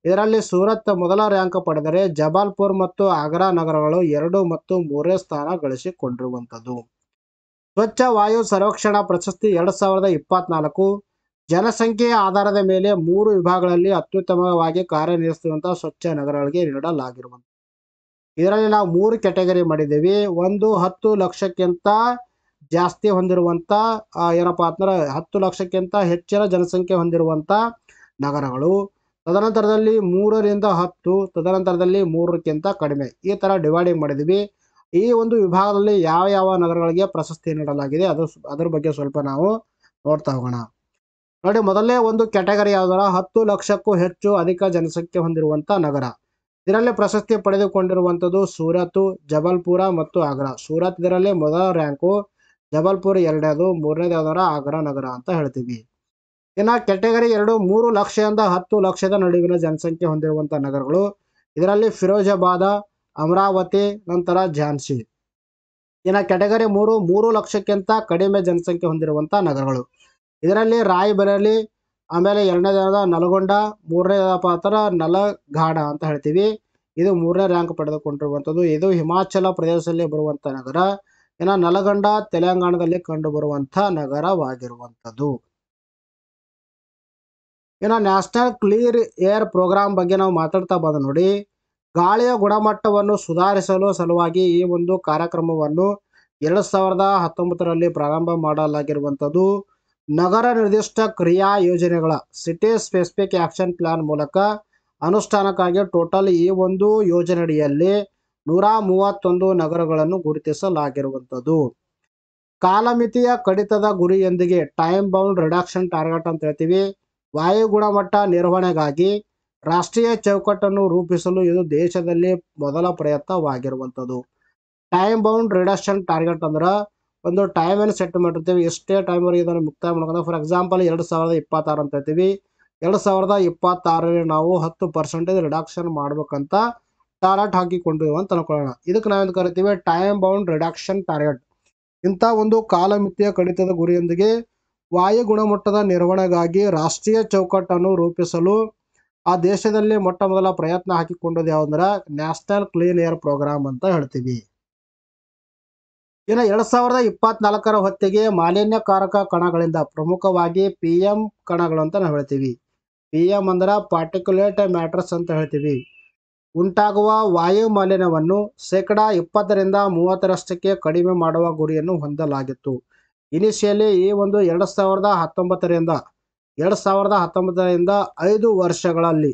ಇದರಲ್ಲಿ ಸೂರತ್ ಮೊದಲ ರ್ಯಾಂಕ್ ಪಡೆದರೆ ಜಬಲ್ಪುರ್ ಮತ್ತು ಆಗ್ರಾ ನಗರಗಳು 2 ಮತ್ತು 3ನೇ ಸ್ಥಾನ ಗಳಿಸಿಕೊಂಡಿರುವಂಥದ್ದು. ಸ್ವಚ್ಛ ವಾಯು ಸರ್ವೇಕ್ಷಣಾ ಪ್ರಶಸ್ತಿ 2024 ಜನಸಂಖ್ಯೆಯ ಆಧಾರದ ಮೇಲೆ 3 ವಿಭಾಗಗಳಲ್ಲಿ ಅತ್ಯುತ್ತಮವಾಗಿ ಕಾರ್ಯನಿರ್ವಹಿಸುವಂತಹ ಸ್ವಚ್ಛ ನಗರಗಳಿಗೆ ನೀಡಲಾಗಿರುವಂಥದ್ದು. ಇದರಲ್ಲಿ ನಾವು 3 ಕ್ಯಾಟಗರಿ ಮಾಡಿದ್ದೀವಿ. ಒಂದು 10 ಲಕ್ಷಕ್ಕಿಂತ ಜಾಸ್ತಿ ಹೊಂದಿರುವಂಥ ಏನಪ್ಪ ಅಂದ್ರೆ 10 ಲಕ್ಷಕ್ಕಿಂತ ಹೆಚ್ಚಿನ ಜನಸಂಖ್ಯೆ ಹೊಂದಿರುವಂಥ ನಗರಗಳು, ತದನಂತರದಲ್ಲಿ 3ರಿಂದ 10, ತದನಂತರದಲ್ಲಿ 3ಕ್ಕಿಂತ ಕಡಿಮೆ, ಈ ಥರ ಡಿವೈಡಿಂಗ್ ಮಾಡಿದ್ದೀವಿ. ಈ ಒಂದು ವಿಭಾಗದಲ್ಲಿ ಯಾವ ಯಾವ ನಗರಗಳಿಗೆ ಪ್ರಶಸ್ತಿ ನೀಡಲಾಗಿದೆ ಅದ್ರ ಬಗ್ಗೆ ಸ್ವಲ್ಪ ನಾವು ನೋಡ್ತಾ ಹೋಗೋಣ. ನೋಡಿ, ಮೊದಲನೇ ಒಂದು ಕ್ಯಾಟಗರಿ ಯಾವುದರ 10 ಲಕ್ಷಕ್ಕೂ ಹೆಚ್ಚು ಅಧಿಕ ಜನಸಂಖ್ಯೆ ಹೊಂದಿರುವಂಥ ನಗರ. ಇದರಲ್ಲಿ ಪ್ರಶಸ್ತಿ ಪಡೆದುಕೊಂಡಿರುವಂಥದ್ದು ಸೂರತ್, ಜಬಲ್ಪುರ ಮತ್ತು ಆಗ್ರಾ. ಸೂರತ್ ಇದರಲ್ಲಿ ಮೊದಲ ರ್ಯಾಂಕು, ಜಬಲ್ಪುರ್ 2ನೇದು, 3ನೇದು ಯಾವ್ದಾರ ಆಗ್ರಾ ನಗರ ಅಂತ ಹೇಳ್ತೀವಿ. ಇನ್ನು ಕ್ಯಾಟಗರಿ 2 3 ಲಕ್ಷದಿಂದ 10 ಲಕ್ಷದ ನಡುವಿನ ಜನಸಂಖ್ಯೆ ಹೊಂದಿರುವಂಥ ನಗರಗಳು. ಇದರಲ್ಲಿ ಫಿರೋಜಾಬಾದ, ಅಮರಾವತಿ, ನಂತರ ಝಾನ್ಸಿ. ಇನ್ನು ಕ್ಯಾಟಗರಿ 3 ಲಕ್ಷಕ್ಕಿಂತ ಕಡಿಮೆ ಜನಸಂಖ್ಯೆ ಹೊಂದಿರುವಂಥ ನಗರಗಳು. ಇದರಲ್ಲಿ ರಾಯ್ಬರೇಲಿ, ಆಮೇಲೆ 2ನೇದಾದ ನಲ್ಗೊಂಡ, 3ನೇದಪ್ಪ ನಲಗಾಡ ಅಂತ ಹೇಳ್ತೀವಿ. ಇದು 3ನೇ ರ್ಯಾಂಕ್ ಪಡೆದುಕೊಂಡಿರುವಂಥದ್ದು. ಇದು ಹಿಮಾಚಲ ಪ್ರದೇಶದಲ್ಲಿ ಬರುವಂಥ ನಗರ. ಇನ್ನು ನಲಗಂಡ ತೆಲಂಗಾಣದಲ್ಲಿ ಕಂಡು ಬರುವಂಥ ನಗರವಾಗಿರುವಂಥದ್ದು. ಇನ್ನು ನ್ಯಾಷನಲ್ ಕ್ಲೀನ್ ಏರ್ ಪ್ರೋಗ್ರಾಮ್ ಬಗ್ಗೆ ನಾವು ಮಾತಾಡ್ತಾ ಬಂದ ನೋಡಿ, ಗಾಳಿಯ ಗುಣಮಟ್ಟವನ್ನು ಸುಧಾರಿಸಲು ಸಲುವಾಗಿ ಈ ಒಂದು ಕಾರ್ಯಕ್ರಮವನ್ನು 2019ರಲ್ಲಿ ಪ್ರಾರಂಭ ಮಾಡಲಾಗಿರುವಂಥದ್ದು. ನಗರ ನಿರ್ದಿಷ್ಟ ಕ್ರಿಯಾ ಯೋಜನೆಗಳ ಸಿಟಿ ಸ್ಪೆಸಿಫಿಕ್ ಆಕ್ಷನ್ ಪ್ಲಾನ್ ಮೂಲಕ ಅನುಷ್ಠಾನಕ್ಕಾಗಿ ಟೋಟಲ್ ಈ ಒಂದು ಯೋಜನೆಯಡಿಯಲ್ಲಿ 131 ನಗರಗಳನ್ನು ಗುರುತಿಸಲಾಗಿರುವಂಥದ್ದು. ಕಾಲಮಿತಿಯ ಕಡಿತದ ಗುರಿಯೊಂದಿಗೆ ಟೈಮ್ ಬೌಂಡ್ ರಿಡಕ್ಷನ್ ಟಾರ್ಗೆಟ್ ಅಂತ ಹೇಳ್ತೀವಿ. ವಾಯು ಗುಣಮಟ್ಟ ನಿರ್ವಹಣೆಗಾಗಿ ರಾಷ್ಟ್ರೀಯ ಚೌಕಟ್ಟನ್ನು ರೂಪಿಸಲು ಇದು ದೇಶದಲ್ಲಿ ಮೊದಲ ಪ್ರಯತ್ನವಾಗಿರುವಂಥದ್ದು. ಟೈಮ್ ಬೌಂಡ್ ರಿಡಕ್ಷನ್ ಟಾರ್ಗೆಟ್ ಅಂದ್ರೆ ಒಂದು ಟೈಮ್ ಅನ್ನು ಸೆಟ್ ಮಾಡಿರ್ತೀವಿ, ಎಷ್ಟೇ ಟೈಮ್ವರೆಗೆ ಇದನ್ನು ಮುಕ್ತಾಯ ಮಾಡ್ಕೊಂಡು. ಫಾರ್ ಎಕ್ಸಾಂಪಲ್ 2026 ಅಂತ ಹೇಳ್ತೀವಿ. 2026ರಲ್ಲಿ ನಾವು 10% ರಿಡಕ್ಷನ್ ಮಾಡ್ಬೇಕಂತ ಟಾರ್ಗೆಟ್ ಹಾಕಿಕೊಂಡಿವಿ ಅಂತ ಅನ್ಕೊಳ್ಳೋಣ. ಇದಕ್ಕೆ ನಾವೇನು ಕರಿತೀವಿ, ಟೈಮ್ ಬೌಂಡ್ ರಿಡಕ್ಷನ್ ಟಾರ್ಗೆಟ್. ಇಂಥ ಒಂದು ಕಾಲಮಿತಿಯ ಕಡಿತದ ಗುರಿಯೊಂದಿಗೆ ವಾಯು ಗುಣಮಟ್ಟದ ನಿರ್ವಹಣೆಗಾಗಿ ರಾಷ್ಟ್ರೀಯ ಚೌಕಟ್ಟನ್ನು ರೂಪಿಸಲು ಆ ದೇಶದಲ್ಲಿ ಮೊಟ್ಟ ಮೊದಲ ಪ್ರಯತ್ನ ಹಾಕಿಕೊಂಡದ್ದು ಯಾವುದಂದ್ರೆ ನ್ಯಾಷನಲ್ ಕ್ಲೀನ್ ಏರ್ ಪ್ರೋಗ್ರಾಮ್ ಅಂತ ಹೇಳ್ತೀವಿ. ಇನ್ನು 2024ರ ಹೊತ್ತಿಗೆ ಮಾಲಿನ್ಯಕಾರಕ ಕಣಗಳಿಂದ, ಪ್ರಮುಖವಾಗಿ PM ಕಣಗಳು ಅಂತ ನಾವು ಹೇಳ್ತೀವಿ. PM ಅಂದ್ರೆ ಪಾರ್ಟಿಕ್ಯುಲೇಟ್ ಮ್ಯಾಟರ್ಸ್ ಅಂತ ಹೇಳ್ತೀವಿ. ಉಂಟಾಗುವ ವಾಯು ಮಾಲಿನ್ಯವನ್ನು 20% 30% ಕಡಿಮೆ ಮಾಡುವ ಗುರಿಯನ್ನು ಹೊಂದಲಾಗಿತ್ತು. ಇನಿಷಿಯಲಿ ಈ ಒಂದು 2019ರಿಂದ 5 ವರ್ಷಗಳಲ್ಲಿ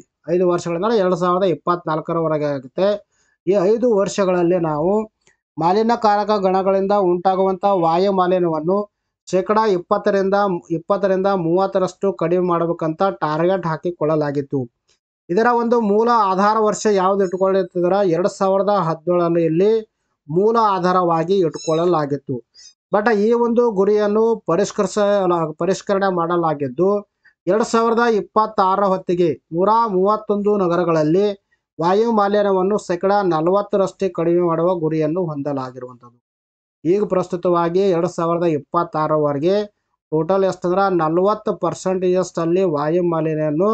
2024ರವರೆಗೆ ಆಗುತ್ತೆ. ಈ 5 ವರ್ಷಗಳಲ್ಲಿ ನಾವು ಮಾಲಿನ್ಯಕಾರಕ ಗಣಗಳಿಂದ ಉಂಟಾಗುವಂಥ ವಾಯು ಮಾಲಿನ್ಯವನ್ನು 20% 30% ಕಡಿಮೆ ಮಾಡಬೇಕಂತ ಟಾರ್ಗೆಟ್ ಹಾಕಿಕೊಳ್ಳಲಾಗಿತ್ತು. ಇದರ ಒಂದು ಮೂಲ ಆಧಾರ ವರ್ಷ ಯಾವುದು ಇಟ್ಕೊಂಡಿರ್ತಿದ್ರೆ 2017ರಲ್ಲಿ ಮೂಲ ಆಧಾರವಾಗಿ ಇಟ್ಕೊಳ್ಳಲಾಗಿತ್ತು. ಬಟ್ ಈ ಒಂದು ಗುರಿಯನ್ನು ಪರಿಷ್ಕರಣೆ ಮಾಡಲಾಗಿದ್ದು 2026ರ ಹೊತ್ತಿಗೆ 131 ನಗರಗಳಲ್ಲಿ ವಾಯು ಮಾಲಿನ್ಯವನ್ನು 40% ಕಡಿಮೆ ಮಾಡುವ ಗುರಿಯನ್ನು ಹೊಂದಲಾಗಿರುವಂಥದ್ದು. ಈಗ ಪ್ರಸ್ತುತವಾಗಿ 2026ರವರೆಗೆ ಟೋಟಲ್ ಎಷ್ಟಂದ್ರೆ 40% ವಾಯು ಮಾಲಿನ್ಯವನ್ನು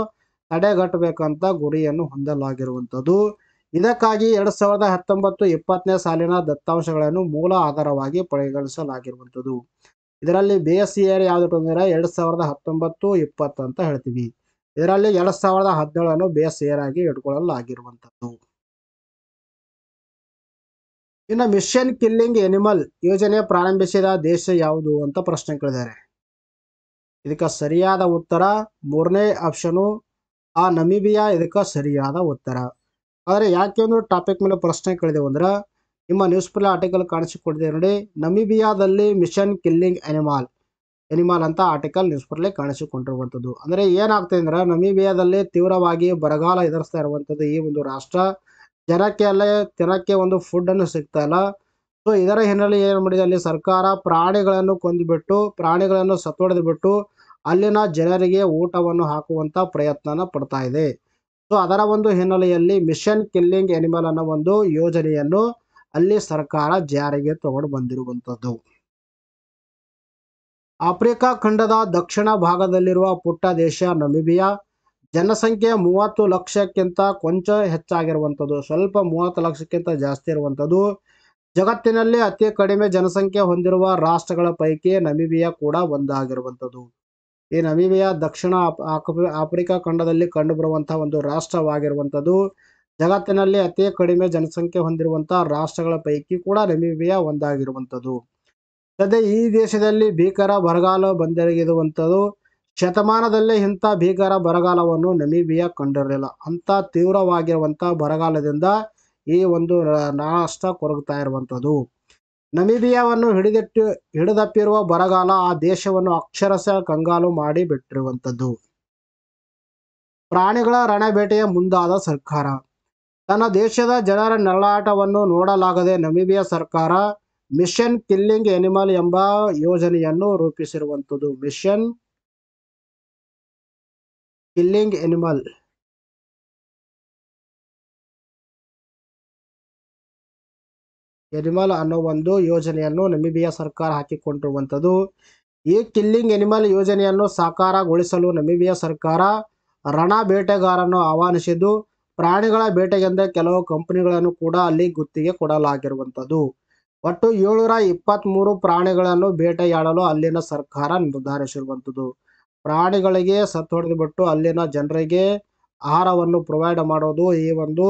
ತಡೆಗಟ್ಟಬೇಕಂತ ಗುರಿಯನ್ನು ಹೊಂದಲಾಗಿರುವಂಥದ್ದು. ಇದಕ್ಕಾಗಿ 2019-20ನೇ ಸಾಲಿನ ದತ್ತಾಂಶಗಳನ್ನು ಮೂಲ ಆಧಾರವಾಗಿ ಪರಿಗಣಿಸಲಾಗಿರುವಂಥದ್ದು. ಇದರಲ್ಲಿ ಬೇಸ್ ಇಯರ್ ಯಾವುದು ಅಂದರೆ 2019-20 ಅಂತ ಹೇಳ್ತೀವಿ. ಇದರಲ್ಲಿ 2017 ಬೇಸ್ ಇಯರ್ ಆಗಿ ಇಟ್ಕೊಳ್ಳಲಾಗಿರುವಂಥದ್ದು. ಇನ್ನು ಮಿಷನ್ ಕಿಲ್ಲಿಂಗ್ ಎನಿಮಲ್ ಯೋಜನೆ ಪ್ರಾರಂಭಿಸಿದ ದೇಶ ಯಾವುದು ಅಂತ ಪ್ರಶ್ನೆ ಕೇಳಿದ್ದಾರೆ. ಇದಕ್ಕೆ ಸರಿಯಾದ ಉತ್ತರ 3ನೇ ಆಪ್ಷನು ನಮೀಬಿಯಾ. ಇದಕ್ಕೆ ಸರಿಯಾದ ಉತ್ತರ. ಆದರೆ ಯಾಕೆ ಒಂದು ಟಾಪಿಕ್ ಮೇಲೆ ಪ್ರಶ್ನೆ ಕೇಳಿದೆವು ಅಂದ್ರೆ, ನಿಮ್ಮ ನ್ಯೂಸ್ ಪೇಪರ್ ಆರ್ಟಿಕಲ್ ಕಾಣಿಸಿಕೊಂಡಿದೆ ನೋಡಿ, ನಮೀಬಿಯಾದಲ್ಲಿ ಮಿಷನ್ ಕಿಲ್ಲಿಂಗ್ ಎನಿಮಲ್ ಅಂತ ಆರ್ಟಿಕಲ್ ನ್ಯೂಸ್ ಪೇಪರ್ಲಿ ಕಾಣಿಸಿಕೊಂಡಿರುವಂಥದ್ದು. ಅಂದರೆ ಏನಾಗ್ತದೆ ಅಂದ್ರೆ, ನಮೀಬಿಯಾದಲ್ಲಿ ತೀವ್ರವಾಗಿ ಬರಗಾಲ ಎದುರಿಸ್ತಾ ಇರುವಂಥದ್ದು ಈ ಒಂದು ರಾಷ್ಟ್ರ. ಜನಕ್ಕೆ ಅಲ್ಲೇ ತಿನ್ನಕ್ಕೆ ಒಂದು ಫುಡ್ ಅನ್ನು ಸಿಗ್ತಾ ಇಲ್ಲ. ಸೊ ಇದರ ಹಿನ್ನೆಲೆ ಏನು ಮಾಡಿದೆ ಅಲ್ಲಿ ಸರ್ಕಾರ ಪ್ರಾಣಿಗಳನ್ನು ಕೊಂದುಬಿಟ್ಟು ಪ್ರಾಣಿಗಳನ್ನು ಸತ್ತೊಡೆದು ಬಿಟ್ಟು ಅಲ್ಲಿನ ಜನರಿಗೆ ಊಟವನ್ನು ಹಾಕುವಂತ ಪ್ರಯತ್ನನ ಪಡ್ತಾ ಇದೆ. ಸೊ ಅದರ ಒಂದು ಹಿನ್ನೆಲೆಯಲ್ಲಿ ಮಿಷನ್ ಕಿಲ್ಲಿಂಗ್ ಎನಿಮಲ್ ಅನ್ನೋ ಒಂದು ಯೋಜನೆಯನ್ನು ಅಲ್ಲಿ ಸರ್ಕಾರ ಜಾರಿಗೆ ತಗೊಂಡು ಬಂದಿರುವಂತದ್ದು. ಆಫ್ರಿಕಾ ಖಂಡದ ದಕ್ಷಿಣ ಭಾಗದಲ್ಲಿರುವ ಪುಟ್ಟ ದೇಶ ನಮಿಬಿಯಾ ಜನಸಂಖ್ಯೆ 30 ಲಕ್ಷಕ್ಕಿಂತ ಕೊಂಚ ಹೆಚ್ಚಾಗಿರುವಂಥದ್ದು, ಸ್ವಲ್ಪ 30 ಲಕ್ಷಕ್ಕಿಂತ ಜಾಸ್ತಿ ಇರುವಂಥದ್ದು. ಜಗತ್ತಿನಲ್ಲಿ ಅತಿ ಕಡಿಮೆ ಜನಸಂಖ್ಯೆ ಹೊಂದಿರುವ ರಾಷ್ಟ್ರಗಳ ಪೈಕಿ ನಮಿಬಿಯಾ ಕೂಡ ಒಂದಾಗಿರುವಂಥದ್ದು. ಈ ನಮಿಬಿಯಾ ದಕ್ಷಿಣ ಆಫ್ರಿಕಾ ಖಂಡದಲ್ಲಿ ಕಂಡುಬರುವಂತಹ ಒಂದು ರಾಷ್ಟ್ರವಾಗಿರುವಂಥದ್ದು. ಜಗತ್ತಿನಲ್ಲಿ ಅತಿ ಕಡಿಮೆ ಜನಸಂಖ್ಯೆ ಹೊಂದಿರುವಂತಹ ರಾಷ್ಟ್ರಗಳ ಪೈಕಿ ಕೂಡ ನಮಿಬಿಯಾ ಒಂದಾಗಿರುವಂಥದ್ದು. ಸದ್ಯ ಈ ದೇಶದಲ್ಲಿ ಭೀಕರ ಬರಗಾಲ ಬಂದೆರಗಿರುವಂಥದ್ದು. ಶತಮಾನದಲ್ಲೇ ಇಂಥ ಭೀಕರ ಬರಗಾಲವನ್ನು ನಮಿಬಿಯಾ ಕಂಡಿರಲಿಲ್ಲ. ಅಂಥ ತೀವ್ರವಾಗಿರುವಂಥ ಬರಗಾಲದಿಂದ ಈ ಒಂದು ರಾಷ್ಟ್ರ ಕೊರಗ್ತಾ ಇರುವಂಥದ್ದು. ನಮಿಬಿಯಾವನ್ನು ಹಿಡಿದಪ್ಪಿರುವ ಬರಗಾಲ ಆ ದೇಶವನ್ನು ಅಕ್ಷರಶಃ ಕಂಗಾಲು ಮಾಡಿ ಬಿಟ್ಟಿರುವಂಥದ್ದು. ಪ್ರಾಣಿಗಳ ರಣಬೇಟೆಯ ಮುಂದಾದ ಸರ್ಕಾರ. ತನ್ನ ದೇಶದ ಜನರ ನರಳಾಟವನ್ನು ನೋಡಲಾಗದೆ ನಮಿಬಿಯಾ ಸರ್ಕಾರ ಮಿಷನ್ ಕಿಲ್ಲಿಂಗ್ ಎನಿಮಲ್ ಎಂಬ ಯೋಜನೆಯನ್ನು ರೂಪಿಸಿರುವಂಥದ್ದು. ಮಿಷನ್ ಕಿಲ್ಲಿಂಗ್ ಎನಿಮಲ್ ಅನ್ನೋ ಒಂದು ಯೋಜನೆಯನ್ನು ನಮಿಬಿಯಾ ಸರ್ಕಾರ ಹಾಕಿಕೊಂಡಿರುವಂಥದ್ದು. ಈ ಕಿಲ್ಲಿಂಗ್ ಎನಿಮಲ್ ಯೋಜನೆಯನ್ನು ಸಾಕಾರಗೊಳಿಸಲು ನಮಿಬಿಯಾ ಸರ್ಕಾರ ರಣ ಬೇಟೆಗಾರನ್ನು ಆಹ್ವಾನಿಸಿದ್ದು, ಪ್ರಾಣಿಗಳ ಬೇಟೆಗೆಂದ ಕೆಲವು ಕಂಪನಿಗಳನ್ನು ಕೂಡ ಅಲ್ಲಿ ಗುತ್ತಿಗೆ ಕೊಡಲಾಗಿರುವಂಥದ್ದು. ಒಟ್ಟು 723 ಪ್ರಾಣಿಗಳನ್ನು ಬೇಟೆಯಾಡಲು ಅಲ್ಲಿನ ಸರ್ಕಾರ ನಿರ್ಧರಿಸಿರುವಂಥದ್ದು. ಪ್ರಾಣಿಗಳಿಗೆ ಸತ್ತೊಡೆದು ಬಿಟ್ಟು ಅಲ್ಲಿನ ಜನರಿಗೆ ಆಹಾರವನ್ನು ಪ್ರೊವೈಡ್ ಮಾಡೋದು ಈ ಒಂದು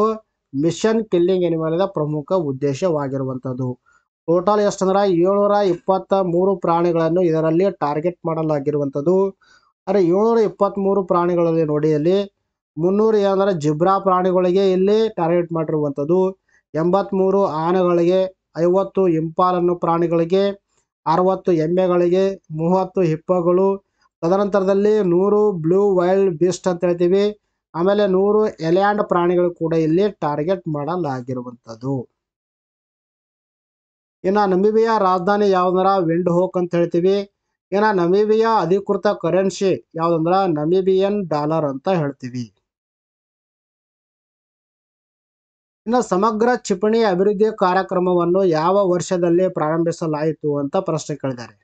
ಮಿಷನ್ ಕಿಲ್ಲಿಂಗ್ ಎನಿಮಲ್ ಪ್ರಮುಖ ಉದ್ದೇಶವಾಗಿರುವಂಥದ್ದು. ಟೋಟಲ್ ಎಷ್ಟಂದ್ರೆ 723 ಪ್ರಾಣಿಗಳನ್ನು ಇದರಲ್ಲಿ ಟಾರ್ಗೆಟ್ ಮಾಡಲಾಗಿರುವಂಥದ್ದು. ಆದರೆ 723 ಪ್ರಾಣಿಗಳಲ್ಲಿ ನೋಡಿ ಅಲ್ಲಿ 300 ಏನಂದ್ರೆ ಜಿಬ್ರಾ ಪ್ರಾಣಿಗಳಿಗೆ ಇಲ್ಲಿ ಟಾರ್ಗೆಟ್ ಮಾಡಿರುವಂಥದ್ದು, 83 ಆನೆಗಳಿಗೆ, 50 ಇಂಪಾಲನ್ನು ಪ್ರಾಣಿಗಳಿಗೆ, 60 ಎಮ್ಮೆಗಳಿಗೆ, 30 ಹಿಪ್ಪಗಳು, ತದನಂತರದಲ್ಲಿ 100 ಬ್ಲೂ ವೈಲ್ಡ್ ಬೀಸ್ಟ್ ಅಂತ ಹೇಳ್ತೀವಿ, ಆಮೇಲೆ 100 ಎಲ್ಯಾಂಡ್ ಪ್ರಾಣಿಗಳು ಕೂಡ ಇಲ್ಲಿ ಟಾರ್ಗೆಟ್ ಮಾಡಲಾಗಿರುವಂಥದ್ದು. ಇನ್ನು ನಮಿಬಿಯಾ ರಾಜಧಾನಿ ಯಾವ್ದಂದ್ರ ವಿಂಡ್ ಹೋಕ್ ಅಂತ ಹೇಳ್ತೀವಿ. ಇನ್ನು ನಮಿಬಿಯಾ ಅಧಿಕೃತ ಕರೆನ್ಸಿ ಯಾವ್ದಂದ್ರ ನಮಿಬಿಯನ್ ಡಾಲರ್ ಅಂತ ಹೇಳ್ತೀವಿ. ಇನ್ನು ಸಮಗ್ರ ಕ್ಷಿಪಣಿ ಅಭಿವೃದ್ಧಿ ಕಾರ್ಯಕ್ರಮವನ್ನು ಯಾವ ವರ್ಷದಲ್ಲಿ ಪ್ರಾರಂಭಿಸಲಾಯಿತು ಅಂತ ಪ್ರಶ್ನೆ ಕೇಳಿದ್ದಾರೆ.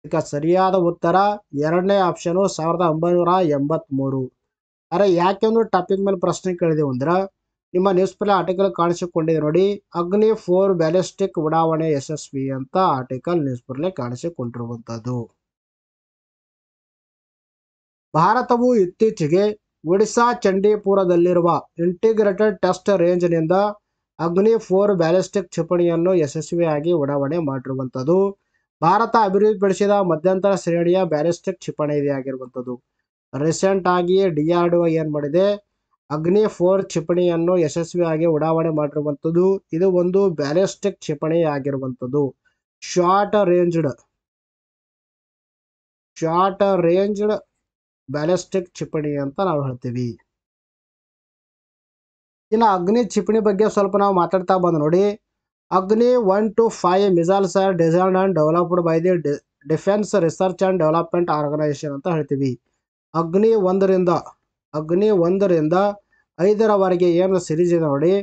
ಇದಕ್ಕೆ ಸರಿಯಾದ ಉತ್ತರ ಎರಡನೇ ಆಪ್ಷನ್ 1983. ಅರೆ ಯಾಕೆ ಒಂದು ಟಾಪಿಕ್ ಮೇಲೆ ಪ್ರಶ್ನೆ ಕೇಳಿದೆವು ಅಂದ್ರೆ ನಿಮ್ಮ ನ್ಯೂಸ್ ಪೇಪರ್ ಆರ್ಟಿಕಲ್ ಕಾಣಿಸಿಕೊಂಡಿದೆ ನೋಡಿ, ಅಗ್ನಿ 4 ಬ್ಯಾಲಿಸ್ಟಿಕ್ ಉಡಾವಣೆ ಯಶಸ್ವಿ ಅಂತ ಆರ್ಟಿಕಲ್ ನ್ಯೂಸ್ ಪೇಪರ್ ಕಾಣಿಸಿಕೊಂಡಿರುವಂತದ್ದು. ಭಾರತವು ಇತ್ತೀಚೆಗೆ ಒಡಿಶಾ ಚಂಡೀಪುರದಲ್ಲಿರುವ ಇಂಟಿಗ್ರೇಟೆಡ್ ಟೆಸ್ಟ್ ರೇಂಜ್ನಿಂದ ಅಗ್ನಿ 4 ಬ್ಯಾಲಿಸ್ಟಿಕ್ ಕ್ಷಿಪಣಿಯನ್ನು ಯಶಸ್ವಿಯಾಗಿ ಉಡಾವಣೆ ಮಾಡಿರುವಂಥದ್ದು. ಭಾರತ ಅಭಿವೃದ್ಧಿಪಡಿಸಿದ ಮಧ್ಯಂತರ ಶ್ರೇಣಿಯ ಬ್ಯಾಲಿಸ್ಟಿಕ್ ಕ್ಷಿಪಣಿ ಆಗಿರುವಂಥದ್ದು. ರೀಸೆಂಟ್ ಆಗಿ DRDO ಏನ್ ಮಾಡಿದೆ, ಅಗ್ನಿ 4 ಕ್ಷಿಪಣಿಯನ್ನು ಯಶಸ್ವಿಯಾಗಿ ಉಡಾವಣೆ ಮಾಡಿರುವಂಥದ್ದು. ಇದು ಒಂದು ಬ್ಯಾಲಿಸ್ಟಿಕ್ ಕ್ಷಿಪಣಿ ಆಗಿರುವಂಥದ್ದು. ಶಾರ್ಟ್ ರೇಂಜ್ಡ್ ಬ್ಯಾಲಿಸ್ಟಿಕ್ ಕ್ಷಿಪಣಿ ಅಂತ ನಾವು ಹೇಳ್ತೀವಿ. ಇನ್ನು ಅಗ್ನಿ ಕ್ಷಿಪಣಿ ಬಗ್ಗೆ ಸ್ವಲ್ಪ ನಾವು ಮಾತಾಡ್ತಾ ಬಂದು ನೋಡಿ, ಅಗ್ನಿ 1 to 5 missiles are designed and developed by the defence research and development organisation ಅಂತ ಹೇಳ್ತೀವಿ. ಅಗ್ನಿ 1ರಿಂದ 5ರವರೆಗೆ ಏನು ಸಿರೀಸ್ ಇದೆ ನೋಡಿ,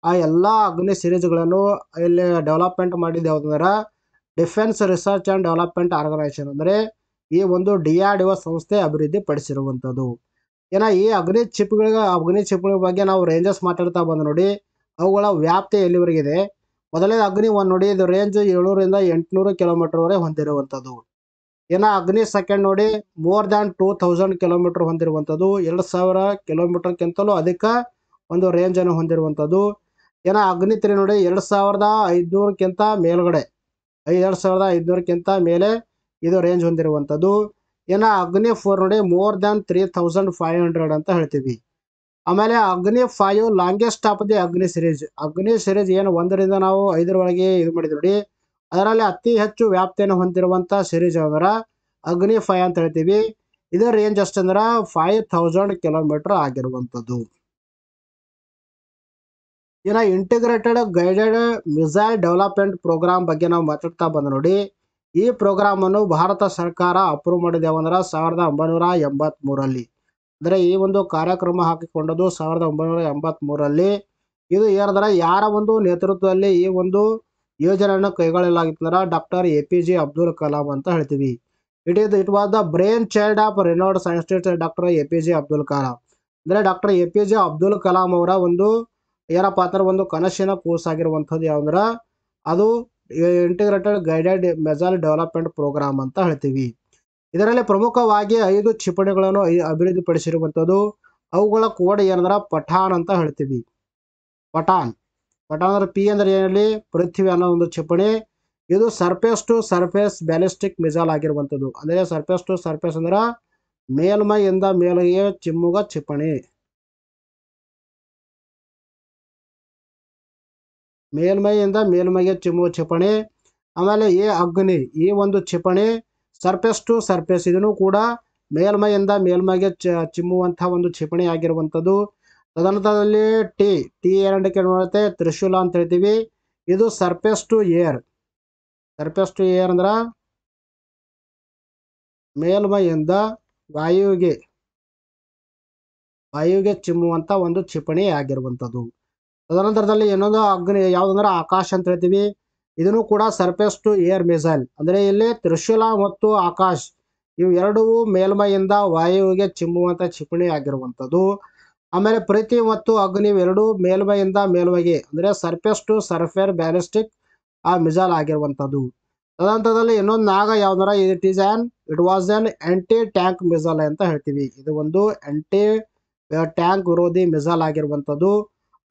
ಆ ಎಲ್ಲ ಅಗ್ನಿ ಸಿರೀಸ್ಗಳನ್ನು ಇಲ್ಲಿ ಡೆವಲಪ್ಮೆಂಟ್ ಮಾಡಿದ್ದು ಯಾವುದಂದ್ರೆ defence research and development organisation, ಅಂದರೆ ಈ ಒಂದು DRDO ಸಂಸ್ಥೆ ಅಭಿವೃದ್ಧಿ ಪಡಿಸಿರುವಂಥದ್ದು. ಏನ ಈ ಅಗ್ನಿ ಕ್ಷಿಪಣಿ ಬಗ್ಗೆ ನಾವು ರೇಂಜಸ್ ಮಾತಾಡ್ತಾ ಬಂದು ನೋಡಿ, ಅವುಗಳ ವ್ಯಾಪ್ತಿ ಎಲ್ಲಿವರೆಗಿದೆ. ಮೊದಲೇ ಅಗ್ನಿ 1 ನೋಡಿ, ಇದು ರೇಂಜ್ 700ರಿಂದ 800 ಕಿಲೋಮೀಟರ್ವರೆಗೆ ಹೊಂದಿರುವಂಥದ್ದು. ಇನ್ನು ಅಗ್ನಿ ಸೆಕೆಂಡ್ ನೋಡಿ, ಮೋರ್ ದ್ಯಾನ್ 2000 ಕಿಲೋಮೀಟರ್ ಹೊಂದಿರುವಂಥದ್ದು, 2000 ಕಿಲೋಮೀಟರ್ಗಿಂತಲೂ ಅಧಿಕ ಒಂದು ರೇಂಜ್ ಅನ್ನು ಹೊಂದಿರುವಂಥದ್ದು. ಇನ್ನು ಅಗ್ನಿ 3 ನೋಡಿ, 2500ಕ್ಕಿಂತ ಮೇಲ್ಗಡೆ, 2500ಕ್ಕಿಂತ ಮೇಲೆ ಇದು ರೇಂಜ್ ಹೊಂದಿರುವಂಥದ್ದು. ಇನ್ನು ಅಗ್ನಿ 4 ನೋಡಿ, ಮೋರ್ ದ್ಯಾನ್ 3500 ಅಂತ ಹೇಳ್ತೀವಿ. ಆಮೇಲೆ ಅಗ್ನಿ 5 ಲಾಂಗೆಸ್ಟ್ ಆಫ್ ದಿ ಅಗ್ನಿ ಸಿರೀಸ್ ಏನು 1ರಿಂದ ನಾವು 5ರವರೆಗೆ ಇದು ಮಾಡಿದ್ವಿ ನೋಡಿ, ಅದರಲ್ಲಿ ಅತಿ ಹೆಚ್ಚು ವ್ಯಾಪ್ತಿಯನ್ನು ಹೊಂದಿರುವಂಥ ಸಿರೀಸ್ ಅಂದ್ರೆ ಅಗ್ನಿ 5 ಅಂತ ಹೇಳ್ತೀವಿ. ಇದರ ರೇಂಜ್ ಎಷ್ಟಂದ್ರೆ 5000 ಕಿಲೋಮೀಟರ್ ಆಗಿರುವಂಥದ್ದು. ಇನ್ನು integrated guided missile development programme ಬಗ್ಗೆ ನಾವು ಮಾತಾಡ್ತಾ ಬಂದ ನೋಡಿ. ಈ ಪ್ರೋಗ್ರಾಮ್ ಅನ್ನು ಭಾರತ ಸರ್ಕಾರ ಅಪ್ರೂವ್ ಮಾಡಿದೆ ಯಾವಂದ್ರೆ 1983ರಲ್ಲಿ. ಅಂದರೆ ಈ ಒಂದು ಕಾರ್ಯಕ್ರಮ ಹಾಕಿಕೊಂಡದ್ದು 1983ರಲ್ಲಿ. ಇದು ಏನಂದ್ರೆ ಯಾರ ಒಂದು ನೇತೃತ್ವದಲ್ಲಿ ಈ ಒಂದು ಯೋಜನೆಯನ್ನು ಕೈಗೊಳ್ಳಲಾಗಿತ್ತಂದ್ರೆ ಡಾಕ್ಟರ್ APJ ಅಬ್ದುಲ್ ಕಲಾಂ ಅಂತ ಹೇಳ್ತೀವಿ. It was the brainchild of renowned scientist doctor APJ Abdul Kalam. ಅಂದರೆ ಡಾಕ್ಟರ್ APJ ಅಬ್ದುಲ್ ಕಲಾಂ ಅವರ ಒಂದು ಏನಪ್ಪ ಅಂದ್ರೆ ಒಂದು ಕನಸಿನ ಕೂಸಾಗಿರುವಂಥದ್ದು ಯಾವಂದ್ರೆ ಅದು integrated guided missile development programme ಅಂತ ಹೇಳ್ತೀವಿ. ಇದರಲ್ಲಿ ಪ್ರಮುಖವಾಗಿ 5 ಕ್ಷಿಪಣಿಗಳನ್ನು ಅಭಿವೃದ್ಧಿಪಡಿಸಿರುವಂಥದ್ದು. ಅವುಗಳ ಕೋಡ್ ಏನಂದ್ರೆ ಪಠಾನ್ ಅಂತ ಹೇಳ್ತೀವಿ. ಪಠಾನ್ ಅಂದ್ರೆ P ಅಂದ್ರೆ ಏನಲ್ಲಿ ಪೃಥ್ವಿ ಅನ್ನೋ ಒಂದು ಕ್ಷಿಪಣಿ. ಇದು surface to surface ballistic missile ಆಗಿರುವಂಥದ್ದು. ಅಂದರೆ ಸರ್ಫೇಸ್ ಟು ಸರ್ಫೇಸ್ ಅಂದ್ರೆ ಮೇಲ್ಮೈಯಿಂದ ಮೇಲ್ಮೈಗೆ ಚಿಮ್ಮುವ ಕ್ಷಿಪಣಿ. ಮೇಲ್ಮೈಯಿಂದ ಮೇಲ್ಮೈಗೆ ಚಿಮ್ಮುವ ಕ್ಷಿಪಣಿ. ಆಮೇಲೆ ಅಗ್ನಿ ಈ ಒಂದು ಕ್ಷಿಪಣಿ ಸರ್ಫೇಸ್ ಟು ಸರ್ಫೇಸ್, ಇದನ್ನು ಕೂಡ ಮೇಲ್ಮೈಯಿಂದ ಮೇಲ್ಮೈಗೆ ಚಿಮ್ಮುವಂತಹ ಒಂದು ಕ್ಷಿಪಣಿ ಆಗಿರುವಂಥದ್ದು. ತದನಂತರದಲ್ಲಿ ಟಿ ಏನಕ್ಕೆ ನೋಡುತ್ತೆ ತ್ರಿಶೂಲ ಅಂತ ಹೇಳ್ತೀವಿ. ಇದು ಸರ್ಫೇಸ್ ಟು ಏರ್ ಅಂದ್ರ ಮೇಲ್ಮೈಯಿಂದ ವಾಯುವಿಗೆ ಚಿಮ್ಮುವಂತ ಒಂದು ಕ್ಷಿಪಣಿ ಆಗಿರುವಂಥದ್ದು. ತದನಂತರದಲ್ಲಿ ಇನ್ನೊಂದು ಅಗ್ನಿ ಯಾವುದಂದ್ರೆ ಆಕಾಶ್ ಅಂತ ಹೇಳ್ತೀವಿ. ಇದನ್ನು ಕೂಡ ಸರ್ಫೇಸ್ ಟು ಏರ್ ಮಿಸೈಲ್. ಅಂದರೆ ಇಲ್ಲಿ ತ್ರಿಶೂಲ ಮತ್ತು ಆಕಾಶ್ ಇವು ಎರಡೂ ಮೇಲ್ಮೈಯಿಂದ ವಾಯುವಿಗೆ ಚಿಮ್ಮುವಂತ ಕ್ಷಿಪಣಿ ಆಗಿರುವಂಥದ್ದು. ಆಮೇಲೆ ಪ್ರೀತಿ ಮತ್ತು ಅಗ್ನಿ ಎರಡೂ ಮೇಲ್ಮೈಯಿಂದ ಮೇಲ್ಮೈಗೆ ಅಂದರೆ ಸರ್ಫೇಸ್ ಟು ಸರ್ಫೇರ್ ಬ್ಯಾಲಿಸ್ಟಿಕ್ ಮಿಸೈಲ್ ಆಗಿರುವಂಥದ್ದು. ತದನಂತರದಲ್ಲಿ ಇನ್ನೊಂದು ನಾಗ ಯಾವ್ದಾರ it was on aunty tank missile ಅಂತ ಹೇಳ್ತೀವಿ. ಇದು ಒಂದು ಆಂಟಿ ಟ್ಯಾಂಕ್ ವಿರೋಧಿ ಮಿಸೈಲ್ ಆಗಿರುವಂಥದ್ದು.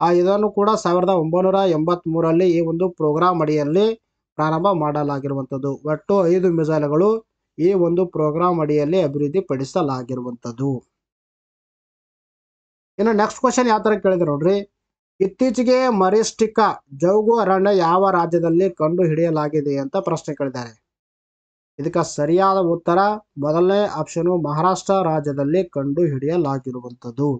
ಇದನ್ನು ಕೂಡ 1983ರಲ್ಲಿ ಈ ಒಂದು ಪ್ರೋಗ್ರಾಮ್ ಅಡಿಯಲ್ಲಿ ಪ್ರಾರಂಭ ಮಾಡಲಾಗಿರುವಂಥದ್ದು. ಒಟ್ಟು 5 ಮಿಸೈಲ್ಗಳು ಈ ಒಂದು ಪ್ರೋಗ್ರಾಮ್ ಅಡಿಯಲ್ಲಿ ಅಭಿವೃದ್ಧಿಪಡಿಸಲಾಗಿರುವಂಥದ್ದು. ಇನ್ನು ನೆಕ್ಸ್ಟ್ ಕ್ವಶನ್ ಯಾವ ತರ ಕೇಳಿದ್ರೆ ನೋಡ್ರಿ, ಇತ್ತೀಚೆಗೆ ಮರಿಸ್ಟಿಕಾ ಜೌಗು ಅರಣ್ಯ ಯಾವ ರಾಜ್ಯದಲ್ಲಿ ಕಂಡು ಹಿಡಿಯಲಾಗಿದೆ ಅಂತ ಪ್ರಶ್ನೆ ಕೇಳಿದ್ದಾರೆ. ಇದಕ್ಕೆ ಸರಿಯಾದ ಉತ್ತರ ಮೊದಲನೇ ಆಪ್ಷನ್ ಮಹಾರಾಷ್ಟ್ರ ರಾಜ್ಯದಲ್ಲಿ ಕಂಡು ಹಿಡಿಯಲಾಗಿರುವಂಥದ್ದು.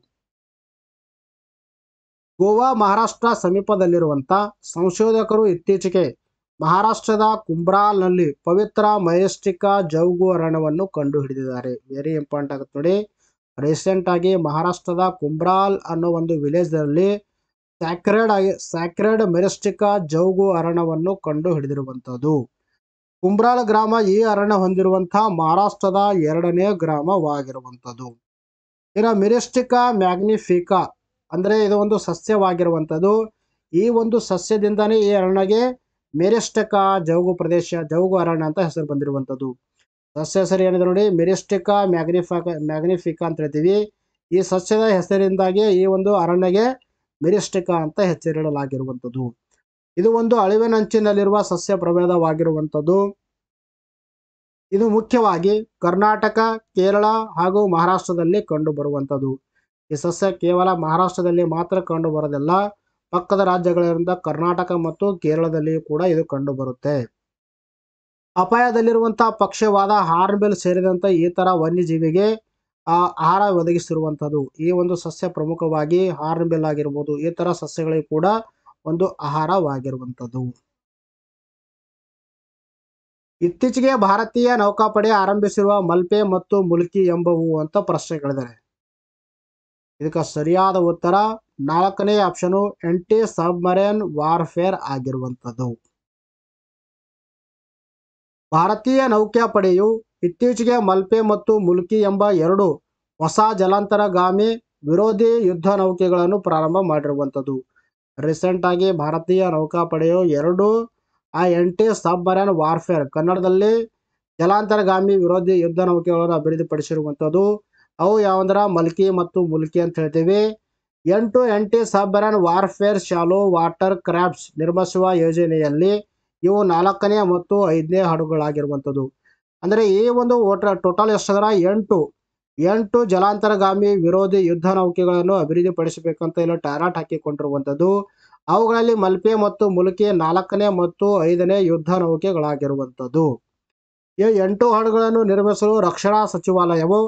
ಗೋವಾ ಮಹಾರಾಷ್ಟ್ರ ಸಮೀಪದಲ್ಲಿರುವಂತ ಸಂಶೋಧಕರು ಇತ್ತೀಚೆಗೆ ಮಹಾರಾಷ್ಟ್ರದ ಕುಂಬ್ರಾಲ್ನಲ್ಲಿ ಪವಿತ್ರ ಮರಿಸ್ಟಿಕಾ ಜೌಗು ಅರಣ್ಯವನ್ನು ಕಂಡು ಹಿಡಿದಿದ್ದಾರೆ. ವೆರಿ ಇಂಪಾರ್ಟೆಂಟ್ ಆಗುತ್ತೆ ನೋಡಿ. ರೀಸೆಂಟ್ ಆಗಿ ಮಹಾರಾಷ್ಟ್ರದ ಕುಂಬ್ರಾಲ್ ಅನ್ನೋ ಒಂದು ವಿಲೇಜ್ ನಲ್ಲಿ ಸ್ಯಾಕ್ರೆಡ್ ಮೆರಿಸ್ಟಿಕಾ ಜೌಗು ಅರಣ್ಯವನ್ನು ಕಂಡು ಹಿಡಿದಿರುವಂತದ್ದು. ಕುಂಬ್ರಾಲ್ ಗ್ರಾಮ ಈ ಅರಣ್ಯ ಹೊಂದಿರುವಂತಹ ಮಹಾರಾಷ್ಟ್ರದ 2ನೇ ಗ್ರಾಮವಾಗಿರುವಂಥದ್ದು. ಇನ್ನು ಮೆರಿಸ್ಟಿಕಾ ಮ್ಯಾಗ್ನಿಫಿಕಾ ಅಂದ್ರೆ ಇದು ಒಂದು ಸಸ್ಯವಾಗಿರುವಂಥದ್ದು. ಈ ಒಂದು ಸಸ್ಯದಿಂದಾನೇ ಈ ಅರಣ್ಯಗೆ ಮೆರಿಸ್ಟಿಕಾ ಜೌಗು ಅರಣ್ಯ ಅಂತ ಹೆಸರು ಬಂದಿರುವಂಥದ್ದು. ಸಸ್ಯ ಹೆಸರು ಏನಿದೆ ನೋಡಿ, ಮೆರಿಸ್ಟಿಕಾ ಮ್ಯಾಗ್ನಿಫಿಕಾ ಅಂತ ಹೇಳ್ತೀವಿ. ಈ ಸಸ್ಯದ ಹೆಸರಿಂದಾಗಿ ಈ ಒಂದು ಅರಣ್ಯಗೆ ಮೆರಿಸ್ಟಿಕಾ ಅಂತ ಹೆಸರಿಡಲಾಗಿರುವಂಥದ್ದು. ಇದು ಒಂದು ಅಳಿವಿನಂಚಿನಲ್ಲಿರುವ ಸಸ್ಯ ಪ್ರಭೇದವಾಗಿರುವಂಥದ್ದು. ಇದು ಮುಖ್ಯವಾಗಿ ಕರ್ನಾಟಕ, ಕೇರಳ ಹಾಗೂ ಮಹಾರಾಷ್ಟ್ರದಲ್ಲಿ ಕಂಡು ಬರುವಂಥದ್ದು. ಈ ಸಸ್ಯ ಕೇವಲ ಮಹಾರಾಷ್ಟ್ರದಲ್ಲಿ ಮಾತ್ರ ಕಂಡು ಬರೋದಿಲ್ಲ, ಪಕ್ಕದ ರಾಜ್ಯಗಳಿಂದ ಕರ್ನಾಟಕ ಮತ್ತು ಕೇರಳದಲ್ಲಿಯೂ ಕೂಡ ಇದು ಕಂಡು ಬರುತ್ತೆ. ಅಪಾಯದಲ್ಲಿರುವಂತಹ ಪಕ್ಷಿವಾದ ಹಾರ್ನ್ಬಿಲ್ ಸೇರಿದಂತೆ ಈ ತರ ವನ್ಯಜೀವಿಗೆ ಆಹಾರ ಒದಗಿಸಿರುವಂಥದ್ದು. ಈ ಒಂದು ಸಸ್ಯ ಪ್ರಮುಖವಾಗಿ ಹಾರ್ನ್ಬಿಲ್ ಆಗಿರ್ಬೋದು, ಈ ತರ ಸಸ್ಯಗಳಿಗೆ ಕೂಡ ಒಂದು ಆಹಾರವಾಗಿರುವಂಥದ್ದು. ಇತ್ತೀಚೆಗೆ ಭಾರತೀಯ ನೌಕಾಪಡೆ ಆರಂಭಿಸಿರುವ ಮಲ್ಪೆ ಮತ್ತು ಮುಲ್ಕಿ ಎಂಬವು ಅಂತ ಪ್ರಶ್ನೆ ಕೇಳಿದ್ದಾರೆ. ಇದಕ್ಕೆ ಸರಿಯಾದ ಉತ್ತರ 4ನೇ ಆಪ್ಷನ್ ಆಂಟಿ ಸಬ್ಮರೈನ್ ವಾರ್ಫೇರ್ ಆಗಿರುವಂಥದ್ದು. ಭಾರತೀಯ ನೌಕಾಪಡೆಯು ಇತ್ತೀಚೆಗೆ ಮಲ್ಪೆ ಮತ್ತು ಮುಲ್ಕಿ ಎಂಬ 2 ಹೊಸ ಜಲಾಂತರಗಾಮಿ ವಿರೋಧಿ ಯುದ್ಧ ನೌಕೆಗಳನ್ನು ಪ್ರಾರಂಭ ಮಾಡಿರುವಂಥದ್ದು. ರೀಸೆಂಟ್ ಆಗಿ ಭಾರತೀಯ ನೌಕಾಪಡೆಯು 2 ಆಂಟಿ ಸಬ್ಮರೈನ್ ವಾರ್ಫೇರ್ ಕನ್ನಡದಲ್ಲಿ ಜಲಾಂತರಗಾಮಿ ವಿರೋಧಿ ಯುದ್ಧ ನೌಕೆಗಳನ್ನು ಅಭಿವೃದ್ಧಿಪಡಿಸಿರುವಂಥದ್ದು. ಅವು ಯಾವಂದ್ರ ಮಲ್ಕಿ ಮತ್ತು ಮುಲ್ಕಿ ಅಂತ ಹೇಳ್ತೀವಿ. 8 anti submarine warfare shallow water crafts ನಿರ್ಮಿಸುವ ಯೋಜನೆಯಲ್ಲಿ ಇವು 4ನೇ ಮತ್ತು 5ನೇ ಹಡಗುಗಳಾಗಿರುವಂಥದ್ದು. ಅಂದರೆ ಈ ಒಂದು ಟೋಟಲ್ ಎಷ್ಟಂದ್ರೆ 8 ಜಲಾಂತರಗಾಮಿ ವಿರೋಧಿ ಯುದ್ಧ ನೌಕೆಗಳನ್ನು ಅಭಿವೃದ್ಧಿಪಡಿಸಬೇಕಂತ ಇಲ್ಲಿ ಟಾರ್ಗೆಟ್ ಹಾಕಿಕೊಂಡಿರುವಂಥದ್ದು. ಅವುಗಳಲ್ಲಿ ಮಲ್ಪೆ ಮತ್ತು ಮುಲ್ಕಿ 4ನೇ ಮತ್ತು 5ನೇ ಯುದ್ಧ ನೌಕೆಗಳಾಗಿರುವಂಥದ್ದು. ಈ 8 ಹಡಗುಗಳನ್ನು ನಿರ್ಮಿಸಲು ರಕ್ಷಣಾ ಸಚಿವಾಲಯವು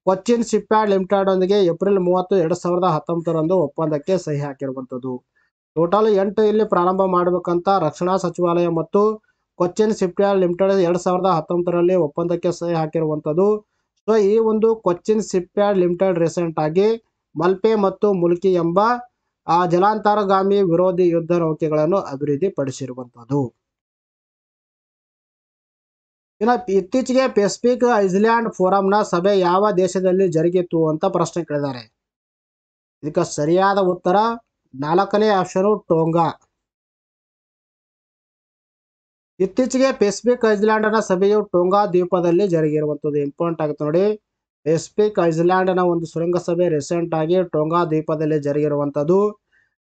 ಕೊಚ್ಚಿನ್ ಶಿಪ್ಯಾರ್ಡ್ ಲಿಮಿಟೆಡ್ ಒಂದಿಗೆ ಏಪ್ರಿಲ್ 30, 2019ರಂದು ಒಪ್ಪಂದಕ್ಕೆ ಸಹಿ ಹಾಕಿರುವಂಥದ್ದು. ಟೋಟಲ್ 8 ಇಲ್ಲಿ ಪ್ರಾರಂಭ ಮಾಡಬೇಕಂತ ರಕ್ಷಣಾ ಸಚಿವಾಲಯ ಮತ್ತು ಕೊಚ್ಚಿನ್ ಶಿಪ್ಯಾರ್ಡ್ ಲಿಮಿಟೆಡ್ 2019ರಲ್ಲಿ ಒಪ್ಪಂದಕ್ಕೆ ಸಹಿ ಹಾಕಿರುವಂಥದ್ದು. ಸೊ ಈ ಒಂದು ಕೊಚ್ಚಿನ್ ಶಿಪ್ಯಾರ್ಡ್ ಲಿಮಿಟೆಡ್ ರೀಸೆಂಟ್ ಆಗಿ ಮಲ್ಪೆ ಮತ್ತು ಮುಲ್ಕಿ ಎಂಬ ಜಲಾಂತರ್ಗಾಮಿ ವಿರೋಧಿ ಯುದ್ಧ ನೌಕೆಗಳನ್ನು ಅಭಿವೃದ್ಧಿಪಡಿಸಿರುವಂಥದ್ದು. ಇನ್ನು ಇತ್ತೀಚೆಗೆ ಪೆಸಿಫಿಕ್ ಐಸ್ಲ್ಯಾಂಡ್ ಫೋರಂನ ಸಭೆ ಯಾವ ದೇಶದಲ್ಲಿ ಜರುಗಿತು ಅಂತ ಪ್ರಶ್ನೆ ಕೇಳಿದ್ದಾರೆ. ಇದಕ್ಕೆ ಸರಿಯಾದ ಉತ್ತರ 4ನೇ ಆಪ್ಷನ್ ಟೋಂಗಾ. ಇತ್ತೀಚೆಗೆ ಪೆಸಿಫಿಕ್ ಐಸ್ಲ್ಯಾಂಡ್ನ ಸಭೆಯು ಟೋಂಗಾ ದ್ವೀಪದಲ್ಲಿ ಜರುಗಿರುವಂಥದ್ದು. ಇಂಪಾರ್ಟೆಂಟ್ ಆಗುತ್ತೆ ನೋಡಿ. ಪೆಸಿಫಿಕ್ ಐಸ್ಲ್ಯಾಂಡ್ನ ಒಂದು ಶೃಂಗಸಭೆ ರೀಸೆಂಟ್ ಆಗಿ ಟೋಂಗಾ ದ್ವೀಪದಲ್ಲಿ ಜರುಗಿರುವಂಥದ್ದು.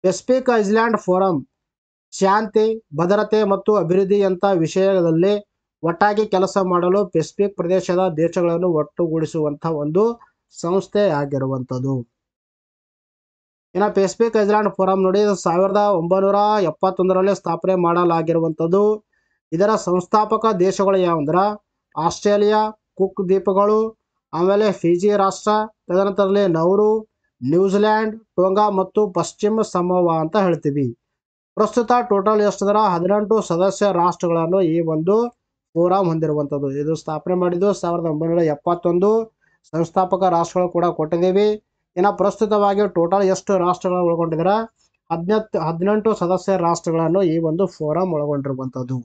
ಪೆಸಿಫಿಕ್ ಐಸ್ಲ್ಯಾಂಡ್ ಫೋರಂ ಶಾಂತಿ, ಭದ್ರತೆ ಮತ್ತು ಅಭಿವೃದ್ಧಿಯಂಥ ವಿಷಯದಲ್ಲಿ ಒಟ್ಟಾಗಿ ಕೆಲಸ ಮಾಡಲು ಪೆಸಿಫಿಕ್ ಪ್ರದೇಶದ ದೇಶಗಳನ್ನು ಒಟ್ಟುಗೂಡಿಸುವಂಥ ಒಂದು ಸಂಸ್ಥೆ ಆಗಿರುವಂಥದ್ದು. ಇನ್ನು ಪೆಸಿಫಿಕ್ ಐಸ್ಲ್ಯಾಂಡ್ ಫೋರಂ ನೋಡಿ 1971ರಲ್ಲಿ ಸ್ಥಾಪನೆ ಮಾಡಲಾಗಿರುವಂಥದ್ದು. ಇದರ ಸಂಸ್ಥಾಪಕ ದೇಶಗಳು ಯಾವಂದ್ರೆ ಆಸ್ಟ್ರೇಲಿಯಾ, ಕುಕ್ ದ್ವೀಪಗಳು, ಆಮೇಲೆ ಫಿಜಿ ರಾಷ್ಟ್ರ, ತದನಂತರದಲ್ಲಿ ನೌರು, ನ್ಯೂಜಿಲ್ಯಾಂಡ್, ಟೋಂಗಾ ಮತ್ತು ಪಶ್ಚಿಮ ಸಮೋವಾ ಅಂತ ಹೇಳ್ತೀವಿ. ಪ್ರಸ್ತುತ ಟೋಟಲ್ ಎಷ್ಟಂದ್ರೆ 18 ಸದಸ್ಯ ರಾಷ್ಟ್ರಗಳನ್ನು ಈ ಒಂದು ಫೋರಂ ಹೊಂದಿರುವಂಥದ್ದು. ಇದು ಸ್ಥಾಪನೆ ಮಾಡಿದ್ದು 1971. ಸಂಸ್ಥಾಪಕ ರಾಷ್ಟ್ರಗಳು ಕೂಡ ಕೊಟ್ಟಿದ್ದೀವಿ. ಇನ್ನು ಪ್ರಸ್ತುತವಾಗಿ ಟೋಟಲ್ ಎಷ್ಟು ರಾಷ್ಟ್ರಗಳು ಒಳಗೊಂಡಿದ್ದಾರೆ? 18 ಸದಸ್ಯ ರಾಷ್ಟ್ರಗಳನ್ನು ಈ ಒಂದು ಫೋರಂ ಒಳಗೊಂಡಿರುವಂಥದ್ದು.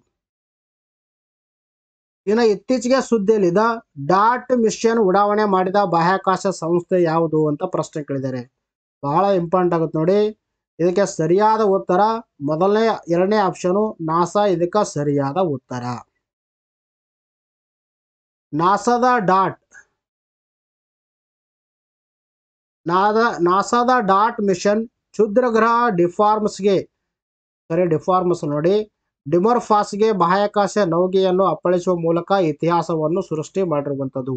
ಇನ್ನು ಇತ್ತೀಚೆಗೆ ಸುದ್ದಿಯಲ್ಲಿದ್ದ ಡಾಟ್ ಮಿಷನ್ ಉಡಾವಣೆ ಮಾಡಿದ ಬಾಹ್ಯಾಕಾಶ ಸಂಸ್ಥೆ ಯಾವುದು ಅಂತ ಪ್ರಶ್ನೆ ಕೇಳಿದ್ದಾರೆ. ಬಹಳ ಇಂಪಾರ್ಟೆಂಟ್ ಆಗುತ್ತೆ ನೋಡಿ. ಇದಕ್ಕೆ ಸರಿಯಾದ ಉತ್ತರ 2ನೇ ಆಪ್ಷನು ನಾಸಾ. ಇದಕ್ಕೆ ಸರಿಯಾದ ಉತ್ತರ. ನಾಸಾದ ಡಾಟ್ ಮಿಷನ್ ಕ್ಷುದ್ರಗ್ರಹ ಡಿಮೋರ್ಫಾಸ್ಗೆ ಬಾಹ್ಯಾಕಾಶ ನೌಕೆಯನ್ನು ಅಪ್ಪಳಿಸುವ ಮೂಲಕ ಇತಿಹಾಸವನ್ನು ಸೃಷ್ಟಿ ಮಾಡಿರುವಂಥದ್ದು.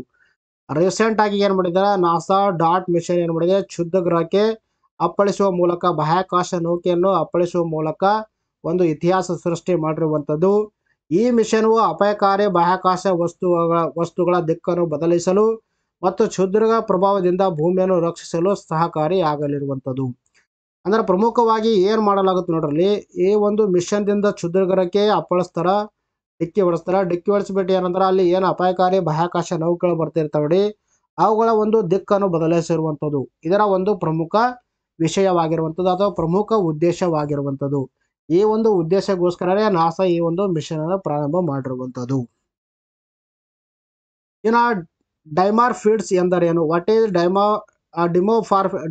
ರೀಸೆಂಟ್ ಆಗಿ ಏನು ಮಾಡಿದ್ದಾರೆ? ನಾಸಾ ಡಾಟ್ ಮಿಷನ್ ಏನು ಮಾಡಿದೆ? ಕ್ಷುದ್ರಗ್ರಹಕ್ಕೆ ಅಪ್ಪಳಿಸುವ ಮೂಲಕ, ಬಾಹ್ಯಾಕಾಶ ನೌಕೆಯನ್ನು ಅಪ್ಪಳಿಸುವ ಮೂಲಕ ಒಂದು ಇತಿಹಾಸ ಸೃಷ್ಟಿ ಮಾಡಿರುವಂಥದ್ದು. ಈ ಮಿಷನ್ವು ಅಪಾಯಕಾರಿ ಬಾಹ್ಯಾಕಾಶ ವಸ್ತುಗಳ ದಿಕ್ಕನ್ನು ಬದಲಿಸಲು ಮತ್ತು ಕ್ಷುದ್ರಗ್ರಹ ಪ್ರಭಾವದಿಂದ ಭೂಮಿಯನ್ನು ರಕ್ಷಿಸಲು ಸಹಕಾರಿಯಾಗಲಿರುವಂಥದ್ದು. ಅಂದ್ರೆ ಪ್ರಮುಖವಾಗಿ ಏನು ಮಾಡಲಾಗುತ್ತೆ ನೋಡ್ರಲ್ಲಿ, ಈ ಒಂದು ಮಿಷನ್ದಿಂದ ಕ್ಷುದ್ರಗ್ರಹಕ್ಕೆ ಅಪ್ಪಳಿಸ್ತಾರ, ಡಿಕ್ಕಿ ಹೊಡಿಸ್ಬಿಟ್ಟು ಏನಂದ್ರೆ ಅಲ್ಲಿ ಏನು ಅಪಾಯಕಾರಿ ಬಾಹ್ಯಾಕಾಶ ನೌಕೆಗಳು ಬರ್ತಿರ್ತಾವೆ ನೋಡಿ, ಅವುಗಳ ಒಂದು ದಿಕ್ಕನ್ನು ಬದಲಿಸಿರುವಂಥದ್ದು ಇದರ ಒಂದು ಪ್ರಮುಖ ವಿಷಯವಾಗಿರುವಂಥದ್ದು ಅಥವಾ ಪ್ರಮುಖ ಉದ್ದೇಶವಾಗಿರುವಂಥದ್ದು. ಈ ಒಂದು ಉದ್ದೇಶಕ್ಕೋಸ್ಕರನೇ ನಾಸಾ ಈ ಒಂದು ಮಿಷನ್ ಅನ್ನು ಪ್ರಾರಂಭ ಮಾಡಿರುವಂಥದ್ದು. ಇನ್ನು ಡೈಮಾರ್ಫಿಡ್ಸ್ ಎಂದರೇನು? ವಾಟ್ ಈಸ್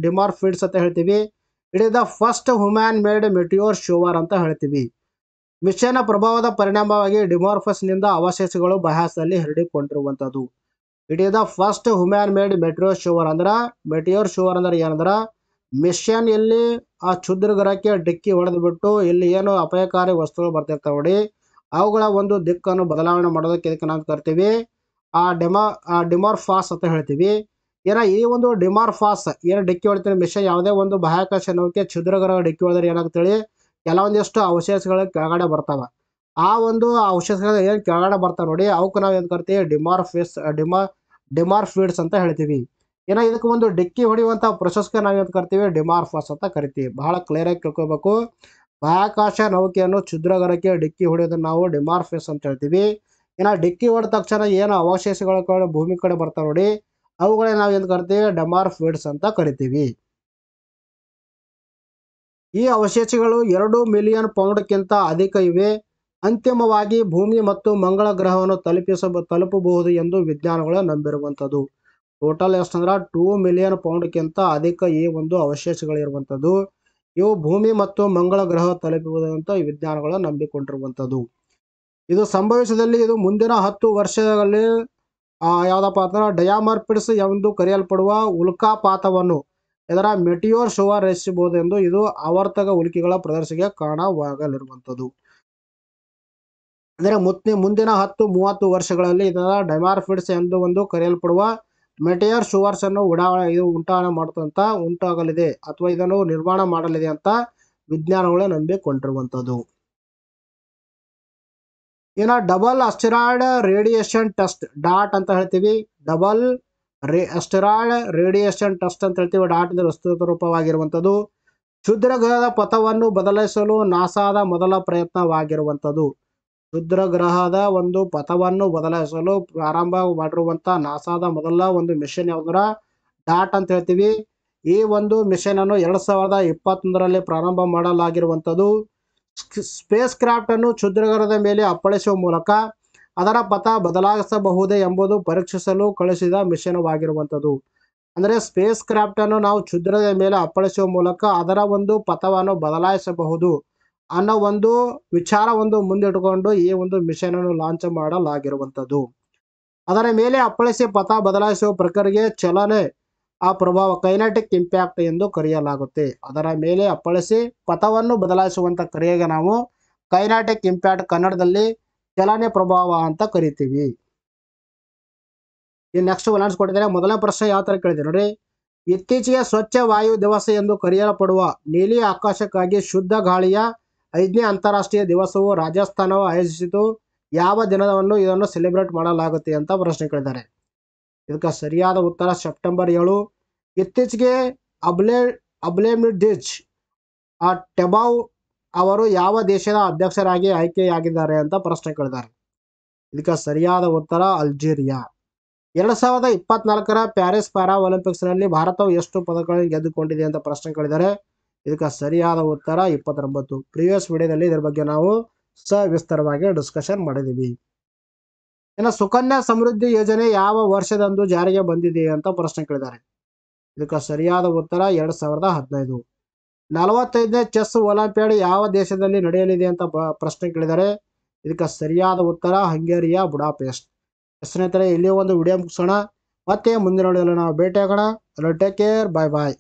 ಡಿಮಾರ್ಫಿಡ್ಸ್ ಅಂತ ಹೇಳ್ತೀವಿ. It is the first human made meteor shower ಅಂತ ಹೇಳ್ತೀವಿ. ಮಿಷನ್ನ ಪ್ರಭಾವದ ಪರಿಣಾಮವಾಗಿ ಡಿಮಾರ್ಫಸ್ನಿಂದ ಅವಶೇಷಗಳು ಬಾಹ್ಯಾಕಾಶದಲ್ಲಿ ಹರಡಿಕೊಂಡಿರುವಂಥದ್ದು. It is the first human made meteor shower ಅಂದ್ರೆ ಏನಂದ್ರೆ ಮಿಷನ್ ಇಲ್ಲಿ ಆ ಕ್ಷುದ್ರಗ್ರಹಕ್ಕೆ ಡಿಕ್ಕಿ ಹೊಡೆದ್ಬಿಟ್ಟು ಇಲ್ಲಿ ಏನು ಅಪಾಯಕಾರಿ ವಸ್ತುಗಳು ಬರ್ತಿರ್ತಾವೆ ನೋಡಿ, ಅವುಗಳ ಒಂದು ದಿಕ್ಕನ್ನು ಬದಲಾವಣೆ ಮಾಡೋದಕ್ಕೆ ಇದಕ್ಕೆ ನಾವು ಕರಿತೀವಿ ಡಿಮಾರ್ಫಾಸ್ ಅಂತ ಹೇಳ್ತೀವಿ. ಈ ಒಂದು ಡಿಮಾರ್ಫಾಸ್ ಏನು ಡಿಕ್ಕಿ ಹೊಡಿತಾರೆ ಮಿಷನ್, ಯಾವುದೇ ಒಂದು ಬಾಹ್ಯಾಕಾಶ ನೌಕೆ ಕ್ಷುದ್ರಗ್ರಹ ಡಿಕ್ಕಿ ಹೊಡೆದ್ರೆ ಏನಾಗ್ತೇಳಿ ಕೆಲವೊಂದಿಷ್ಟು ಅವಶೇಷಗಳು ಕೆಳಗಡೆ ಬರ್ತಾವೆ. ಆ ಒಂದು ಅವಶೇಷಗಳು ಏನು ಕೆಳಗಡೆ ಬರ್ತಾವೆ ನೋಡಿ, ಅವಕ್ಕೆ ನಾವು ಏನು ಕರಿತೀವಿ? ಡಿಮಾರ್ಫಿಡ್ಸ್ ಅಂತ ಹೇಳ್ತೀವಿ. ಇದಕ್ಕೆ ಒಂದು ಡಿಕ್ಕಿ ಹೊಡೆಯುವಂಥ ಪ್ರೊಸೆಸ್ಗೆ ನಾವು ಏನು ಕರಿತೀವಿ? ಡಿಮಾರ್ಫಾಸ್ ಅಂತ ಕರಿತೀವಿ. ಬಹಳ ಕ್ಲಿಯರಾಗಿ ತಿಳ್ಕೊಬೇಕು. ಬಾಹ್ಯಾಕಾಶ ನೌಕೆಯನ್ನು ಕ್ಷುದ್ರಗ್ರಹಕ್ಕೆ ಡಿಕ್ಕಿ ಹೊಡೆಯೋದನ್ನು ನಾವು ಡಿಮಾರ್ಫಾಸ್ ಅಂತ ಹೇಳ್ತೀವಿ. ಡಿಕ್ಕಿ ಹೊಡೆದ ತಕ್ಷಣ ಏನು ಅವಶೇಷಗಳ ಭೂಮಿ ಕಡೆ ಬರ್ತಾವೆ ನೋಡಿ, ಅವುಗಳೇ ನಾವು ಏನು ಕರಿತೀವಿ? ಡಿಮಾರ್ಫಿಡ್ಸ್ ಅಂತ ಕರಿತೀವಿ. ಈ ಅವಶೇಷಗಳು 2 ಮಿಲಿಯನ್ ಪೌಂಡ್ಗಿಂತ ಅಧಿಕ ಇವೆ. ಅಂತಿಮವಾಗಿ ಭೂಮಿ ಮತ್ತು ಮಂಗಳ ಗ್ರಹವನ್ನು ತಲುಪಬಹುದು ಎಂದು ವಿಜ್ಞಾನಿಗಳು ನಂಬಿರುವಂಥದ್ದು. ಟೋಟಲ್ ಎಷ್ಟಂದ್ರೆ 2 ಮಿಲಿಯನ್ ಪೌಂಡ್ಗಿಂತ ಅಧಿಕ ಈ ಒಂದು ಅವಶೇಷಗಳಿರುವಂಥದ್ದು. ಇವು ಭೂಮಿ ಮತ್ತು ಮಂಗಳ ಗ್ರಹ ತಲುಪಬಹುದು ಅಂತ ವಿಜ್ಞಾನಿಗಳು ನಂಬಿಕೊಂಡಿರುವಂಥದ್ದು. ಇದು ಸಂಭವಿಸಿದಲ್ಲಿ ಇದು ಮುಂದಿನ 10 ವರ್ಷಗಳಲ್ಲಿ ಯಾವುದಪ್ಪ ಅಂದ್ರೆ ಡಯಾಮಾರ್ಫಿಡ್ಸ್ ಎಂದು ಕರೆಯಲ್ಪಡುವ ಉಲ್ಕಾಪಾತವನ್ನು ಇದರ ಮೆಟಿಯೋರ್ ಶೋವರ್ ರಚಿಸಬಹುದು ಎಂದು ಇದು ಆವರ್ತಕ ಉಲ್ಕಿಗಳ ಪ್ರದರ್ಶನಕ್ಕೆ ಕಾರಣವಾಗಲಿರುವಂಥದ್ದು. ಅಂದರೆ ಮುಂದಿನ 10-30 ವರ್ಷಗಳಲ್ಲಿ ಇದರ ಡಯಾಮಾರ್ಫಿಡ್ಸ್ ಎಂದು ಒಂದು ಕರೆಯಲ್ಪಡುವ ಮೆಟಿಯೋರ್ ಶೋವರ್ಸ್ ಅನ್ನು ಉಂಟಾಗಲಿದೆ ಅಥವಾ ಇದನ್ನು ನಿರ್ಮಾಣ ಮಾಡಲಿದೆ ಅಂತ ವಿಜ್ಞಾನಿಗಳು ನಂಬಿಕೊಂಡಿರುವಂಥದ್ದು. ಡಬಲ್ ಅಸ್ಟೆರಾಯ್ಡ್ ರೇಡಿಯೇಷನ್ ಟೆಸ್ಟ್ ಡಾಟ್ ಅಂತ ಹೇಳ್ತೀವಿ. ಅಸ್ಟೆರಾಯ್ಡ್ ರೇಡಿಯೇಷನ್ ಟೆಸ್ಟ್ ಅಂತ ಹೇಳ್ತೀವಿ. ಡಾಟ್ ಇದು ವಿಸ್ತೃತ ರೂಪವಾಗಿರುವಂಥದ್ದು. ಕ್ಷುದ್ರಗ್ರಹದ ಪಥವನ್ನು ಬದಲಾಯಿಸಲು ನಾಸಾದ ಮೊದಲ ಪ್ರಯತ್ನವಾಗಿರುವಂಥದ್ದು. ಕ್ಷುದ್ರಗ್ರಹದ ಒಂದು ಪಥವನ್ನು ಬದಲಾಯಿಸಲು ಪ್ರಾರಂಭ ಮಾಡಿರುವಂಥ ನಾಸಾದ ಮೊದಲ ಒಂದು ಮಿಷನ್ ಯಾವುದರ ಡಾಟ್ ಅಂತ ಹೇಳ್ತೀವಿ. ಈ ಒಂದು ಮಿಷನ್ ಅನ್ನು 2021ರಲ್ಲಿ ಪ್ರಾರಂಭ ಮಾಡಲಾಗಿರುವಂಥದ್ದು. ಸ್ಪೇಸ್ ಕ್ರಾಫ್ಟ್ ಅನ್ನು ಕ್ಷುದ್ರಗ್ರಹದ ಮೇಲೆ ಅಪ್ಪಳಿಸುವ ಮೂಲಕ ಅದರ ಪಥ ಬದಲಾಯಿಸಬಹುದೇ ಎಂಬುದು ಪರೀಕ್ಷಿಸಲು ಕಳಿಸಿದ ಮಿಷನ್ವಾಗಿರುವಂಥದ್ದು. ಅಂದರೆ ಸ್ಪೇಸ್ ಕ್ರಾಫ್ಟ್ ಅನ್ನು ನಾವು ಕ್ಷುದ್ರದ ಮೇಲೆ ಅಪ್ಪಳಿಸುವ ಮೂಲಕ ಅದರ ಒಂದು ಪಥವನ್ನು ಬದಲಾಯಿಸಬಹುದು ಅನ್ನೋ ಒಂದು ವಿಚಾರ ಮುಂದಿಟ್ಟುಕೊಂಡು ಈ ಒಂದು ಮಿಷನ್ ಅನ್ನು ಲಾಂಚ್ ಮಾಡಲಾಗಿರುವಂಥದ್ದು. ಅದರ ಮೇಲೆ ಅಪ್ಪಳಿಸಿ ಪಥ ಬದಲಾಯಿಸುವ ಪ್ರಕ್ರಿಯೆಗೆ ಚಲನೆ ಆ ಪ್ರಭಾವ ಕೈನೆಟಿಕ್ ಇಂಪ್ಯಾಕ್ಟ್ ಎಂದು ಕರೆಯಲಾಗುತ್ತೆ. ಅದರ ಮೇಲೆ ಅಪ್ಪಳಿಸಿ ಪಥವನ್ನು ಬದಲಾಯಿಸುವಂಥ ಕ್ರಿಯೆಗೆ ನಾವು ಕೈನೆಟಿಕ್ ಇಂಪ್ಯಾಕ್ಟ್, ಕನ್ನಡದಲ್ಲಿ ಚಲನೆ ಪ್ರಭಾವ ಅಂತ ಕರಿತೀವಿ. ಈ ನೆಕ್ಸ್ಟ್ ವರ್ಣಸ್ ಕೊಟ್ಟಿದ್ದಾರೆ. ಮೊದಲನೇ ಪ್ರಶ್ನೆ ಯಾವ ಥರ ಕೇಳಿದೆ ನೋಡ್ರಿ. ಇತ್ತೀಚೆಗೆ ಸ್ವಚ್ಛ ವಾಯು ದಿವಸ ಎಂದು ಕರೆಯಲ್ಪಡುವ ನೀಲಿ ಆಕಾಶಕ್ಕಾಗಿ ಶುದ್ಧ ಗಾಳಿಯ 5ನೇ ಅಂತಾರಾಷ್ಟ್ರೀಯ ದಿವಸವು ರಾಜಸ್ಥಾನವು ಆಯೋಜಿಸಿತು. ಯಾವ ದಿನವನ್ನು ಇದನ್ನು ಸೆಲೆಬ್ರೇಟ್ ಮಾಡಲಾಗುತ್ತೆ ಅಂತ ಪ್ರಶ್ನೆ ಕೇಳಿದ್ದಾರೆ. ಇದಕ್ಕೆ ಸರಿಯಾದ ಉತ್ತರ ಸೆಪ್ಟೆಂಬರ್ 7. ಇತ್ತೀಚೆಗೆ ಅಬ್ಲೆಮಿಡಿಜ್ ಟೆಬಾವ್ ಅವರು ಯಾವ ದೇಶದ ಅಧ್ಯಕ್ಷರಾಗಿ ಆಯ್ಕೆಯಾಗಿದ್ದಾರೆ ಅಂತ ಪ್ರಶ್ನೆ ಕೇಳಿದ್ದಾರೆ. ಇದಕ್ಕೆ ಸರಿಯಾದ ಉತ್ತರ ಅಲ್ಜೀರಿಯಾ. 2024ರ ಪ್ಯಾರಿಸ್ ಪ್ಯಾರಾ ಒಲಿಂಪಿಕ್ಸ್ನಲ್ಲಿ ಭಾರತವು ಎಷ್ಟು ಪದಕಗಳನ್ನು ಗೆದ್ದುಕೊಂಡಿದೆ ಅಂತ ಪ್ರಶ್ನೆ ಕೇಳಿದ್ದಾರೆ. ಇದಕ್ಕೆ ಸರಿಯಾದ ಉತ್ತರ 29. ಪ್ರಿವಿಯಸ್ ವಿಡಿಯೋದಲ್ಲಿ ಇದರ ಬಗ್ಗೆ ನಾವು ಸವಿಸ್ತಾರವಾಗಿ ಡಿಸ್ಕಷನ್ ಮಾಡಿದ್ದೀವಿ. ಇನ್ನು ಸುಕನ್ಯಾ ಸಮೃದ್ಧಿ ಯೋಜನೆ ಯಾವ ವರ್ಷದಂದು ಜಾರಿಗೆ ಬಂದಿದೆ ಅಂತ ಪ್ರಶ್ನೆ ಕೇಳಿದ್ದಾರೆ. ಇದಕ್ಕೆ ಸರಿಯಾದ ಉತ್ತರ 2015. 45ನೇ ಚೆಸ್ ಒಲಿಂಪಿಯಾಡ್ ಯಾವ ದೇಶದಲ್ಲಿ ನಡೆಯಲಿದೆ ಅಂತ ಪ್ರಶ್ನೆ ಕೇಳಿದ್ದಾರೆ. ಇದಕ್ಕೆ ಸರಿಯಾದ ಉತ್ತರ ಹಂಗೇರಿಯ ಬುಡಾಪೆಸ್ಟ್. ಸ್ನೇಹಿತರೆ, ಇಲ್ಲಿ ಒಂದು ವಿಡಿಯೋ ಮುಗಿಸೋಣ. ಮತ್ತೆ ಮುಂದಿನ ವಿಡಿಯೋದಲ್ಲಿ ನಾವು ಭೇಟಿಯಾಗೋಣ. ಟೇಕ್ ಕೇರ್, ಬಾಯ್ ಬಾಯ್.